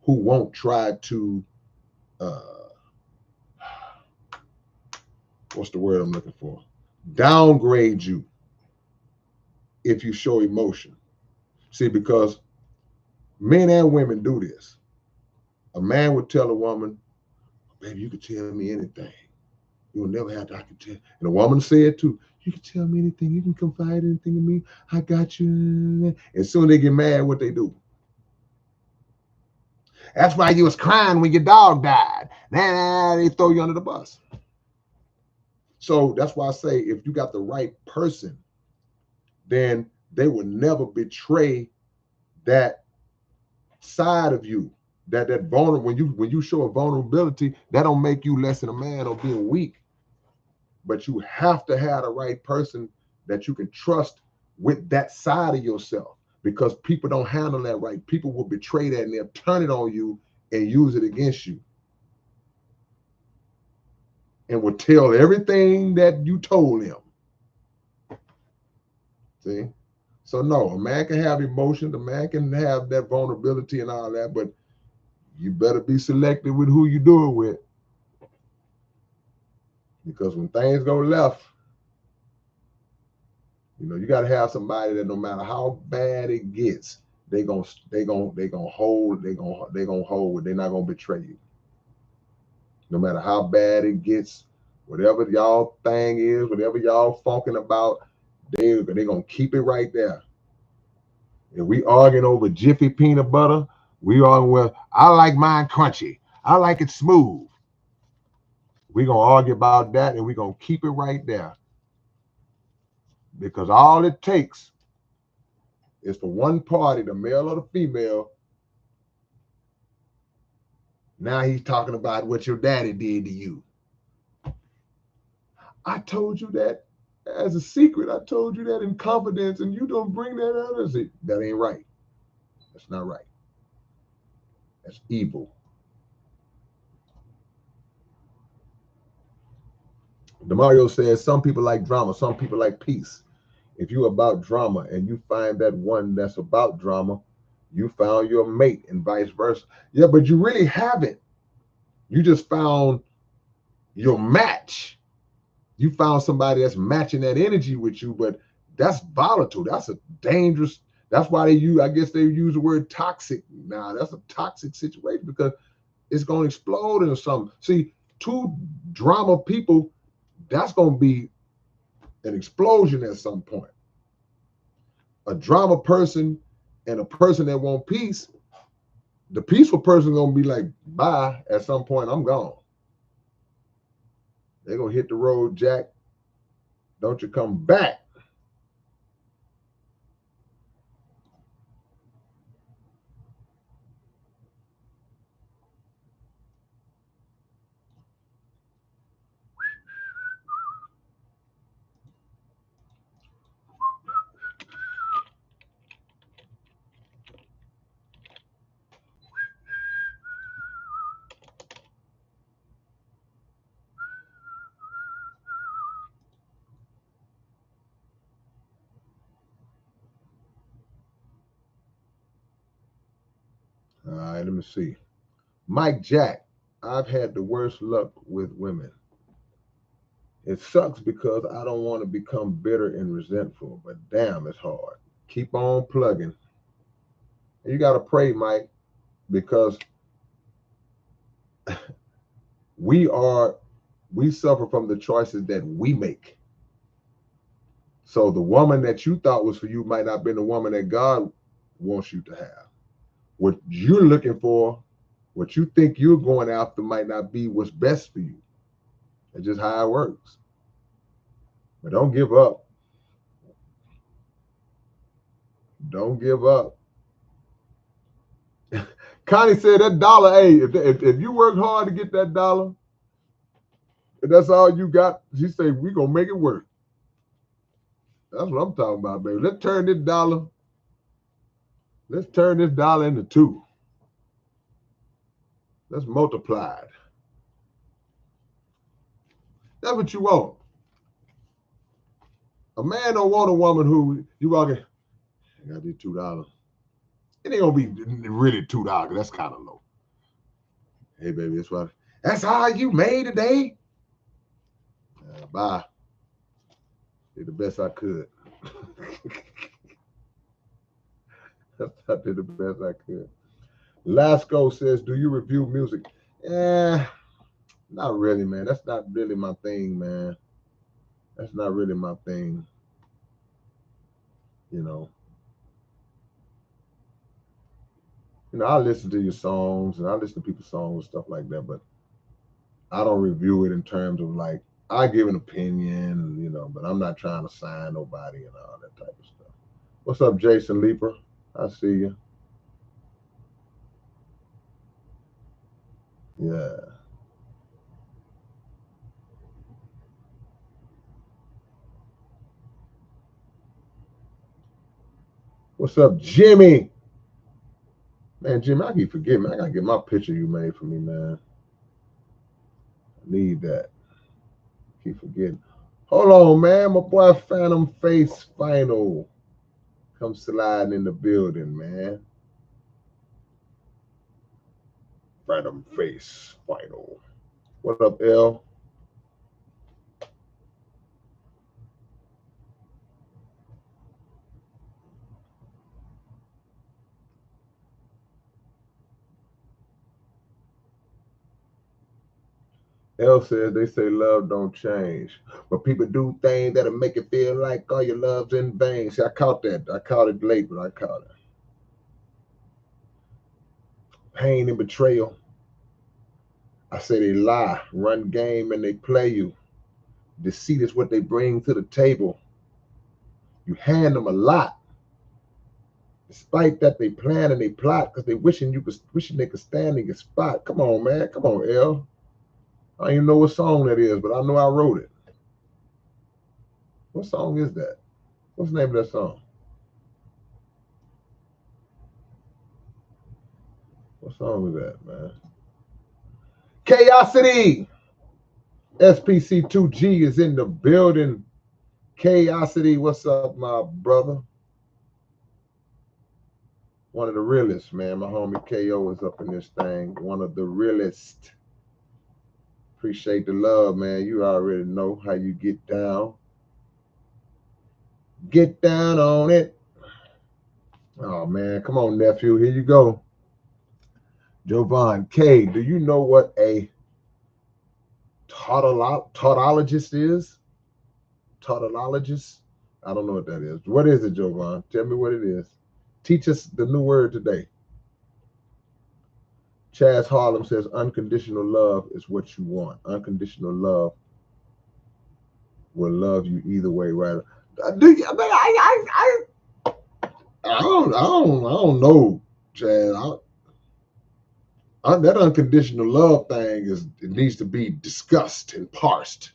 who won't try to uh what's the word I'm looking for? Downgrade you if you show emotion. See, because men and women do this. A man would tell a woman, baby, you could tell me anything. You'll never have to, I can tell. And a woman said too, you can tell me anything. You can confide anything in me. I got you. And soon they get mad, what they do? That's why you was crying when your dog died. Nah, they throw you under the bus. So that's why I say if you got the right person, then they will never betray that side of you. That vulnerable, when you show a vulnerability, that don't make you less than a man or being weak. But you have to have the right person that you can trust with that side of yourself, because people don't handle that right. People will betray that and they'll turn it on you and use it against you and will tell everything that you told them. See? So no, a man can have emotions, a man can have that vulnerability and all that, but you better be selective with who you do it with. Because when things go left, you got to have somebody that no matter how bad it gets, they gonna hold what they're not gonna betray you. No matter how bad it gets, whatever y'all thing is, whatever y'all funking about, they're gonna keep it right there. If we arguing over Jiffy peanut butter, we arguing, well, I like mine crunchy. I like it smooth. We're gonna argue about that and we're gonna keep it right there. Because all it takes is for one party, the male or the female. Now he's talking about what your daddy did to you. I told you that as a secret. I told you that in confidence, and you don't bring that out as it. That ain't right. That's not right. That's evil. DeMario says some people like drama, some people like peace. If you're about drama and you find that one that's about drama, you found your mate and vice versa. Yeah, but you really haven't. You just found your match. You found somebody that's matching that energy with you, but that's volatile. That's a dangerous. That's why I guess they use the word toxic now. That's a toxic situation because it's going to explode into something. See, two drama people, that's going to be an explosion at some point. A drama person and a person that want peace, the peaceful person going to be like, bye, at some point, I'm gone. They're going to hit the road, Jack. Don't you come back. All right, let me see. Mike Jack, I've had the worst luck with women. It sucks because I don't want to become bitter and resentful, but damn, it's hard. Keep on plugging. And you got to pray, Mike, because we suffer from the choices that we make. So the woman that you thought was for you might not be the woman that God wants you to have. What you're looking for, what you think you're going after might not be what's best for you. It's just how it works. But don't give up. Don't give up. Connie said that dollar, hey, if you work hard to get that dollar, if that's all you got, she said, we going to make it work. That's what I'm talking about, baby. Let's turn this dollar into two. Let's multiply it. That's what you want. A man don't want a woman who you walk in, I got these $2. It ain't gonna be really $2. That's kind of low. Hey, baby, that's all you made today. Bye. Did the best I could. I did the best I could. Lasco says, do you review music? Not really, man. That's not really my thing, man. That's not really my thing. I listen to your songs and I listen to people's songs and stuff like that, but I don't review it in terms of like, I give an opinion, but I'm not trying to sign nobody and all that type of stuff. What's up, Jason Leeper? I see you. Yeah. What's up, Jimmy? Man, Jimmy, I keep forgetting. I gotta get my picture you made for me, man. I need that. Keep forgetting. Hold on, man. My boy Phantom Face Final. Come sliding in the building, man. Phantom Face Final. What up, L? L says they say love don't change, but people do things that'll make it feel like all your love's in vain. See, I caught that. I caught it late, but I caught it. Pain and betrayal. I say they lie, run game, and they play you. Deceit is what they bring to the table. You hand them a lot. Despite that, they plan and they plot because they wishing they could stand in your spot. Come on, man. Come on, L. I don't even know what song that is, but I know I wrote it. What song is that? What's the name of that song? What song is that, man? Chaosity! SPC2G is in the building. Chaosity, what's up, my brother? One of the realest, man. My homie KO is up in this thing. One of the realest. Appreciate the love, man. You already know how you get down. Get down on it. Oh, man. Come on, nephew. Here you go. Jovan K, do you know what a tautologist is? Tautologist? I don't know what that is. What is it, Jovan? Tell me what it is. Teach us the new word today. Chaz Harlem says unconditional love is what you want. Unconditional love will love you either way, right? I don't know, Chaz. That unconditional love thing it needs to be discussed and parsed.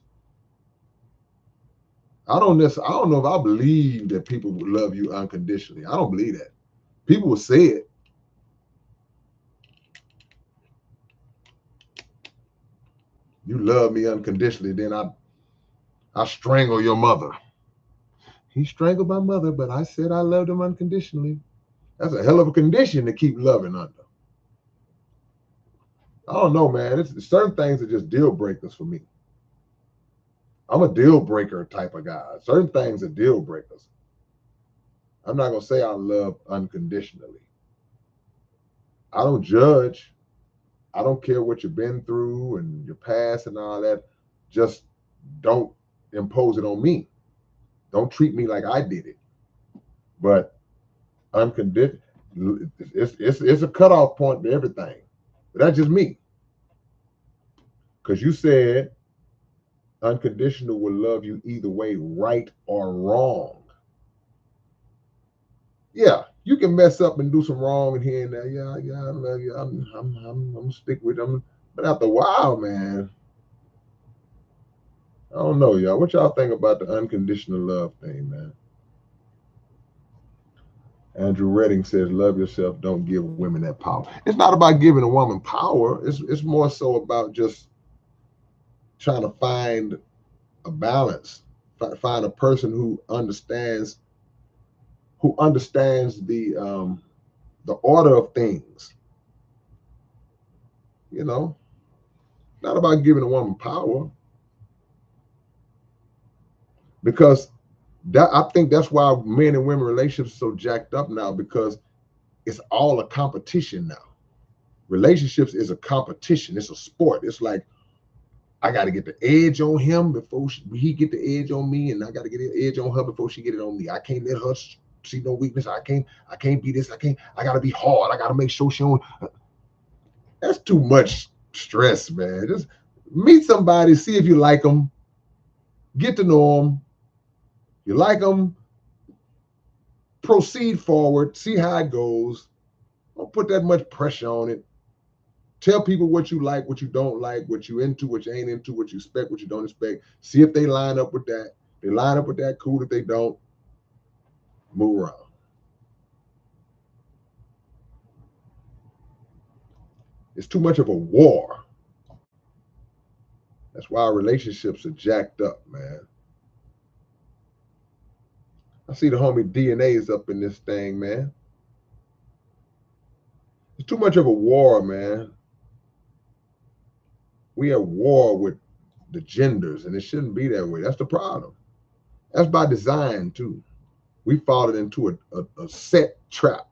I don't know if I believe that people will love you unconditionally. I don't believe that. People will say it. You love me unconditionally, then I strangle your mother. He strangled my mother, but I said I loved him unconditionally. That's a hell of a condition to keep loving under. I don't know, man. It's certain things are just deal breakers for me. I'm a deal breaker type of guy. Certain things are deal breakers. I'm not gonna say I love unconditionally. I don't judge. I don't care what you've been through and your past and all that. Just don't impose it on me. Don't treat me like I did it. But unconditional, it's a cutoff point to everything. But that's just me. Because you said unconditional will love you either way, right or wrong. Yeah, you can mess up and do some wrong and here and there. Yeah, I love you. I'm stick with them. But after a while, man, I don't know, y'all. What y'all think about the unconditional love thing, man? Andrew Redding says, "Love yourself. Don't give women that power." It's not about giving a woman power. It's more so about just trying to find a balance, find a person who understands the order of things. You know, not about giving a woman power, because I think that's why men and women relationships are so jacked up now, because it's all a competition now. Relationships is a competition. It's a sport. It's like I got to get the edge on him before he get the edge on me, and I got to get the edge on her before she get it on me. I can't let her see no weakness. I can't be this. I got to be hard. I got to make sure she don't. That's too much stress, man. Just meet somebody, see if you like them, get to know them. You like them, proceed forward, see how it goes. Don't put that much pressure on it. Tell people what you like, what you don't like, what you into, what you ain't into, what you expect, what you don't expect. See if they line up with that. They line up with that, cool. If they don't, move around. It's too much of a war. That's why our relationships are jacked up, man. I see the homie DNA's up in this thing, man. It's too much of a war, man. We at war with the genders, and it shouldn't be that way. That's the problem. That's by design, too. We fallen into a set trap.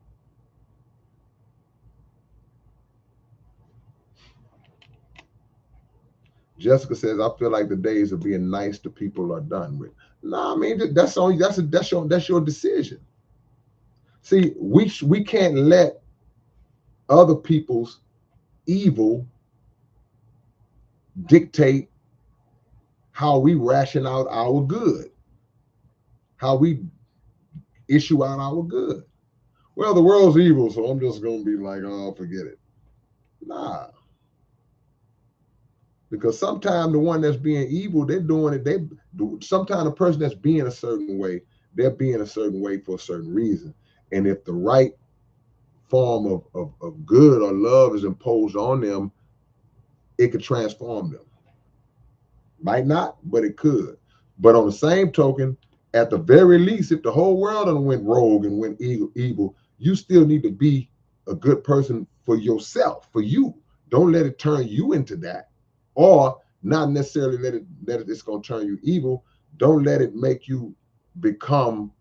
Jessica says, I feel like the days of being nice to people are done with. No, I mean, that's your decision. See, we can't let other people's evil dictate how we ration out our good, how we issue out our good. Well, the world's evil, so I'm just going to be like, oh, forget it. Nah. Because sometimes the one that's being evil, they're doing it. Sometimes the person that's being a certain way, they're being a certain way for a certain reason. And if the right form of good or love is imposed on them, it could transform them. Might not, but it could. But on the same token, at the very least, if the whole world went rogue and went evil, you still need to be a good person for yourself, for you. Don't let it turn you into that. Or not necessarily let it's going to turn you evil. Don't let it make you become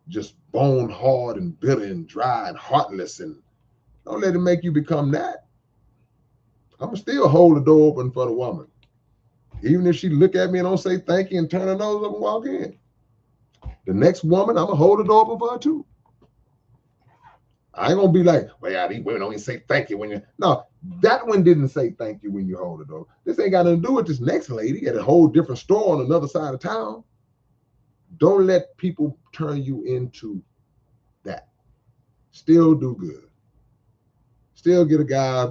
just bone hard and bitter and dry and heartless. And don't let it make you become that. I'm going to still hold the door open for the woman. Even if she look at me and don't say thank you and turn her nose up and walk in. The next woman, I'm going to hold the door open for her too. I ain't going to be like, well, yeah, these women don't even say thank you when you... No, that one didn't say thank you when you hold the door. This ain't got nothing to do with this next lady at a whole different store on another side of town. Don't let people turn you into that. Still do good. Still get a guy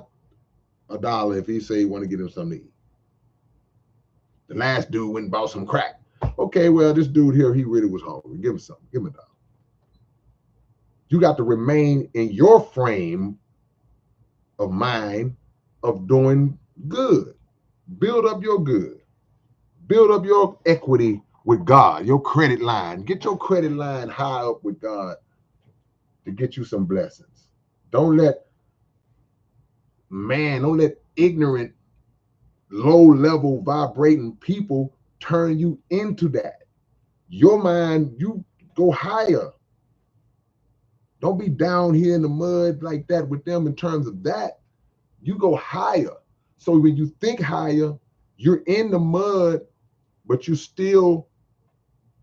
$1 if he say he want to get him something to eat. The last dude went and bought some crack. Okay, well, this dude here, he really was hungry. Give him something. Give him $1. You got to remain in your frame of mind of doing good. Build up your good. Build up your equity with God, your credit line. Get your credit line high up with God to get you some blessings. Don't let ignorant, low-level vibrating people turn you into that. Your mind, you go higher. Don't be down here in the mud like that with them in terms of that. You go higher. So when you think higher, you're in the mud, but you still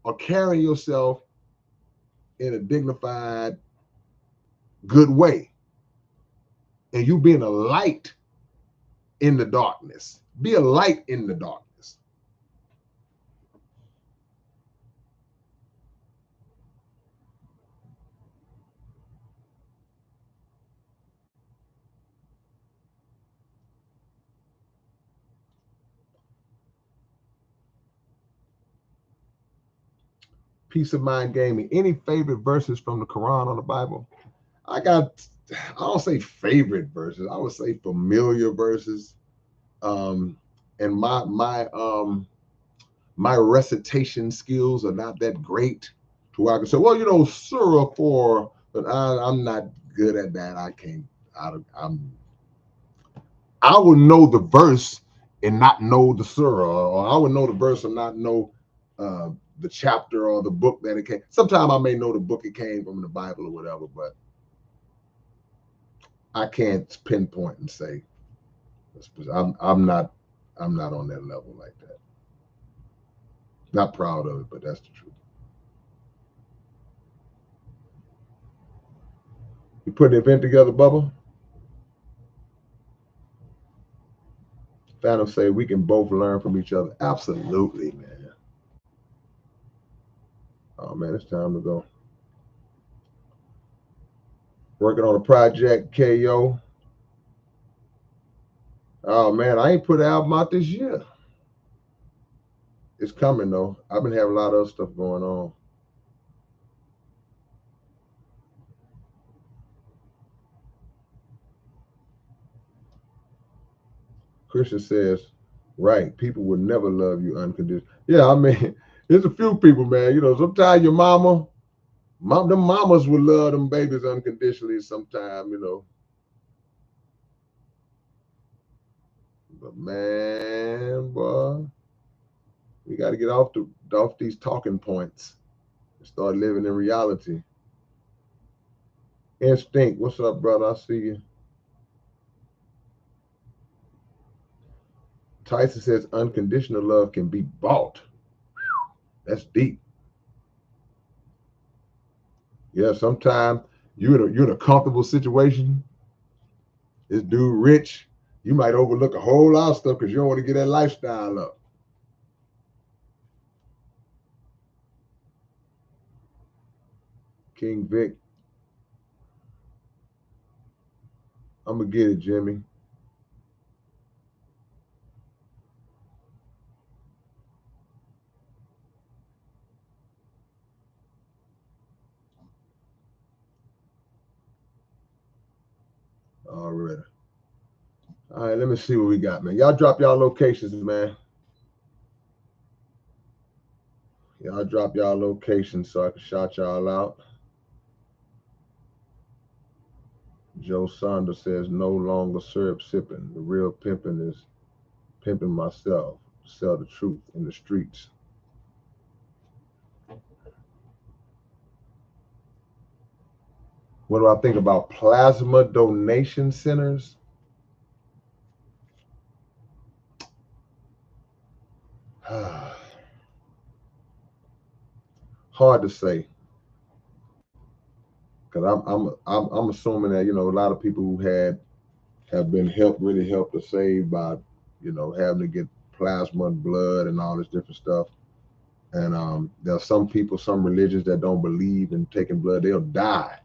are carrying yourself in a dignified, good way. And you being a light in the darkness. Be a light in the darkness. Peace of Mind Gaming. Any favorite verses from the Quran or the Bible? I don't say favorite verses. I would say familiar verses. And my recitation skills are not that great to where I can say, well, Surah 4, but I'm not good at that. I would know the verse and not know the surah, or I would know the verse and not know the chapter or the book that it came. Sometimes I may know the book it came from, the Bible or whatever, but I can't pinpoint and say I'm not on that level like that. Not proud of it, but that's the truth. You put an event together, Bubba? Phantom say we can both learn from each other. Absolutely, man. Oh man, it's time to go. Working on a project, KO. Oh man, I ain't put an album out this year. It's coming though. I've been having a lot of other stuff going on. Christian says, right, people would never love you unconditionally. Yeah, I mean, there's a few people, man. You know, sometimes your them mamas would love them babies unconditionally sometimes, you know. But man, boy, we got to get off these talking points and start living in reality. Instinct, what's up, brother? I see you. Tyson says unconditional love can be bought. That's deep. Yeah, sometimes you're in a comfortable situation. This dude rich, you might overlook a whole lot of stuff because you don't want to get that lifestyle up. King Vic, I'm gonna get it, Jimmy. Already. All right, let me see what we got, man. Y'all drop y'all locations, man. Y'all drop y'all locations so I can shout y'all out. Joe Saunders says no longer syrup sipping. The real pimping is pimping myself. Sell the truth in the streets. What do I think about plasma donation centers? Hard to say, because I'm assuming that, you know, a lot of people who have been really helped or saved by, you know, having to get plasma and blood and all this different stuff. And there are some people, some religions that don't believe in taking blood. They'll die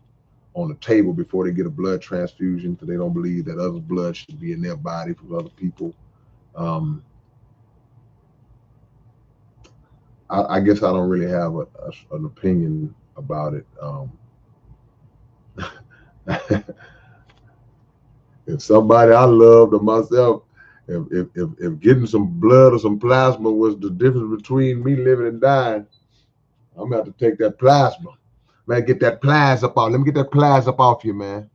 on the table before they get a blood transfusion because they don't believe that other blood should be in their body from other people. I guess I don't really have an opinion about it. If somebody I loved or myself, if getting some blood or some plasma was the difference between me living and dying, I'm gonna have to take that plasma. Man, get that plasma up off. Let me get that plasma up off you, man.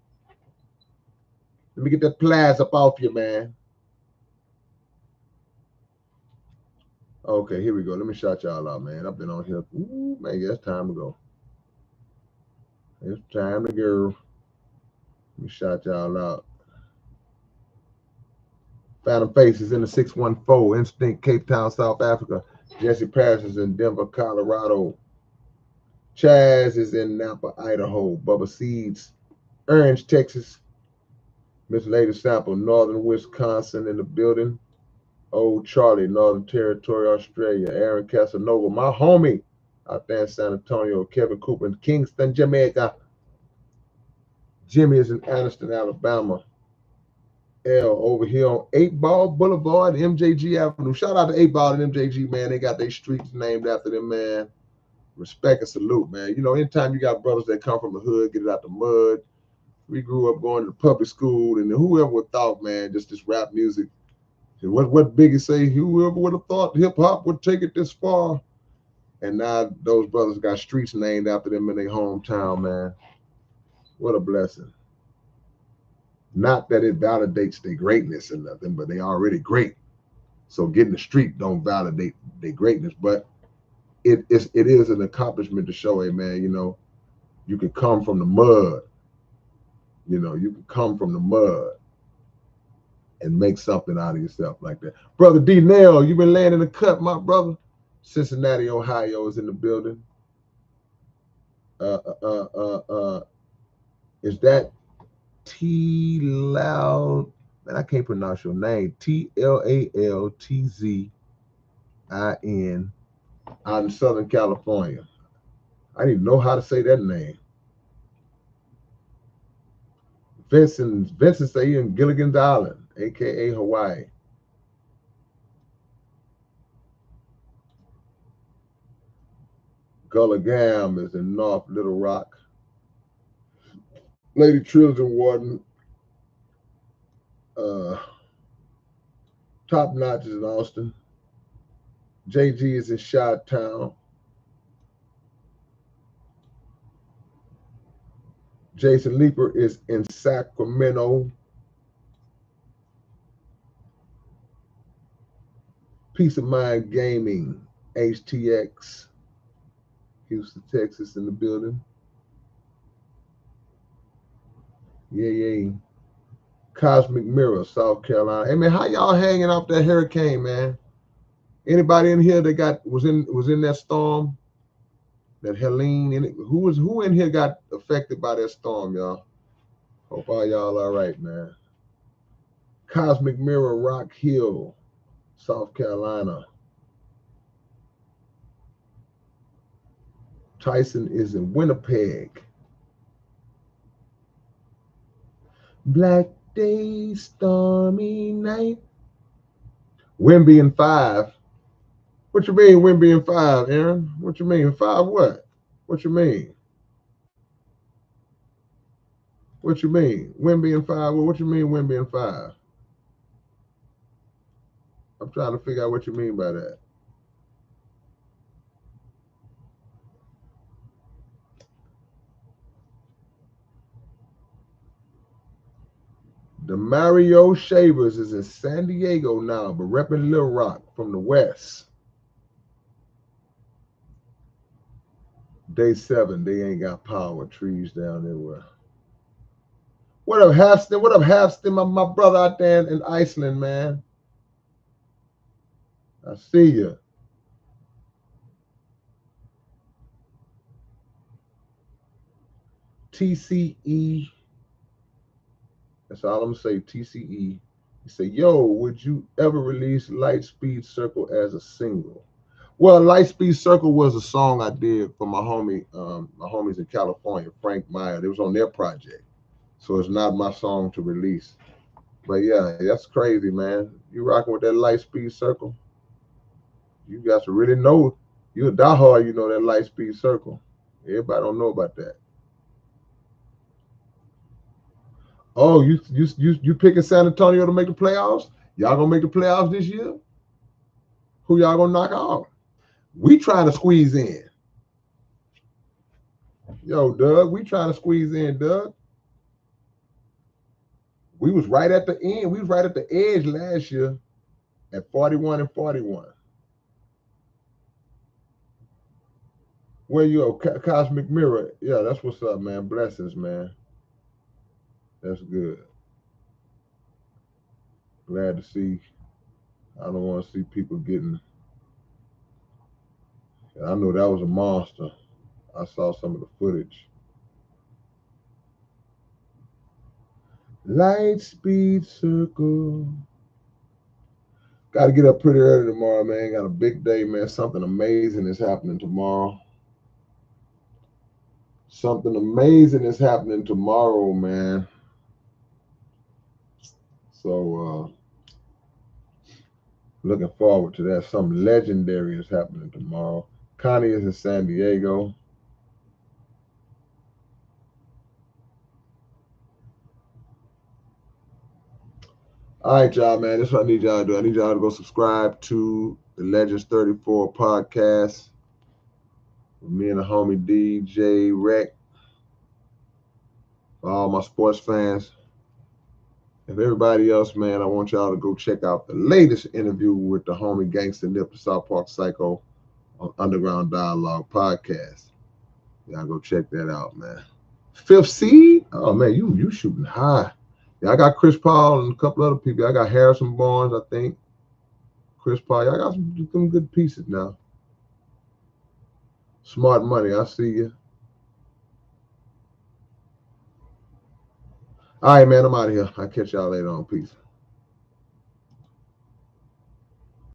Let me get that plasma up off you, man. Okay, here we go. Let me shout y'all out, man. I've been on here. Ooh, man, yeah, it's time to go. It's time to go. Let me shout y'all out. Phantom Face is in the 614. Instinct, Cape Town, South Africa. Jesse Paris is in Denver, Colorado. Chaz is in Napa, Idaho. Bubba Seeds, Orange, Texas. Miss Lady Sample, Northern Wisconsin in the building. Old Charlie, Northern Territory, Australia. Aaron Casanova, my homie out there in San Antonio. Kevin Cooper in Kingston, Jamaica. Jimmy is in Anniston, Alabama. L over here on 8 Ball Boulevard, MJG Avenue. Shout out to 8 Ball and MJG, man. They got their streets named after them, man. Respect and salute, man. You know, anytime you got brothers that come from the hood, get it out the mud. We grew up going to the public school, and whoever would thought, man, just this rap music. What Biggie say? Whoever would have thought hip hop would take it this far? And now those brothers got streets named after them in their hometown, man. What a blessing. Not that it validates their greatness or nothing, but they already great. So getting the street don't validate their greatness, but it is an accomplishment to show, hey man, you know, you can come from the mud. You know, you can come from the mud and make something out of yourself like that. Brother D Nail, you've been laying in the cut, my brother. Cincinnati, Ohio is in the building. Is that T Loud? Man, I can't pronounce your name. TLALTZIN out in Southern California. I didn't even know how to say that name. Vincent say he in Gilligan's Island, aka Hawaii. Gulligam is in North Little Rock. Lady Trills in Warden. Top Notch is in Austin. JG is in Chi-Town. Jason Leeper is in Sacramento. Peace of Mind Gaming, HTX, Houston, Texas in the building. Yeah. Cosmic Mirror, South Carolina. Hey man, how y'all hanging off that hurricane, man? Anybody in here that was in that storm? That Helene, who in here got affected by that storm, y'all? Hope all y'all all right, man. Cosmic Mirror, Rock Hill, South Carolina. Tyson is in Winnipeg. Black day, stormy night. Wimby in 5. What you mean, Wimby in 5, Aaron? What you mean? 5 what? What you mean? What you mean? Wimby in 5? Well, what you mean, Wimby in 5? I'm trying to figure out what you mean by that. The Mario Shavers is in San Diego now, but repping Little Rock from the West. Day 7, they ain't got power. Trees down there. What up, Halfston? What up, Halfston? My brother out there in Iceland, man. I see you. TCE. That's all I'm gonna say. TCE. You say, yo, would you ever release Lightspeed Circle as a single? Well, Lightspeed Circle was a song I did for my homies in California, Frank Meyer. It was on their project. So it's not my song to release. But yeah, that's crazy, man. You rocking with that Lightspeed Circle? You got to really know. You're a diehard, you know that Lightspeed Circle. Everybody don't know about that. Oh, you picking San Antonio to make the playoffs? Y'all gonna make the playoffs this year? Who y'all gonna knock out? We trying to squeeze in. Yo, Doug, we trying to squeeze in, Doug. We was right at the end. We was right at the edge last year at 41-41. Where you at? Cosmic Mirror. Yeah, that's what's up, man. Blessings, man. That's good. Glad to see. I don't want to see people getting. I know that was a monster. I saw some of the footage. Lightspeed Circle. Got to get up pretty early tomorrow, man. Got a big day, man. Something amazing is happening tomorrow. Something amazing is happening tomorrow, man. So, looking forward to that. Something legendary is happening tomorrow. Connie is in San Diego. All right, y'all, man. This is what I need y'all to do. I need y'all to go subscribe to the Legends 34 podcast with me and the homie DJ Rec. For all my sports fans. If everybody else, man, I want y'all to go check out the latest interview with the homie Gangsta Nip, the South Park Psycho on Underground Dialogue podcast. Y'all go check that out, man. 5th seed? Oh, man, you shooting high. Yeah, I got Chris Paul and a couple other people. I got Harrison Barnes, I think. Chris Paul. Y'all got some good pieces now. Smart money. I see you. All right, man. I'm out of here. I'll catch y'all later on. Peace.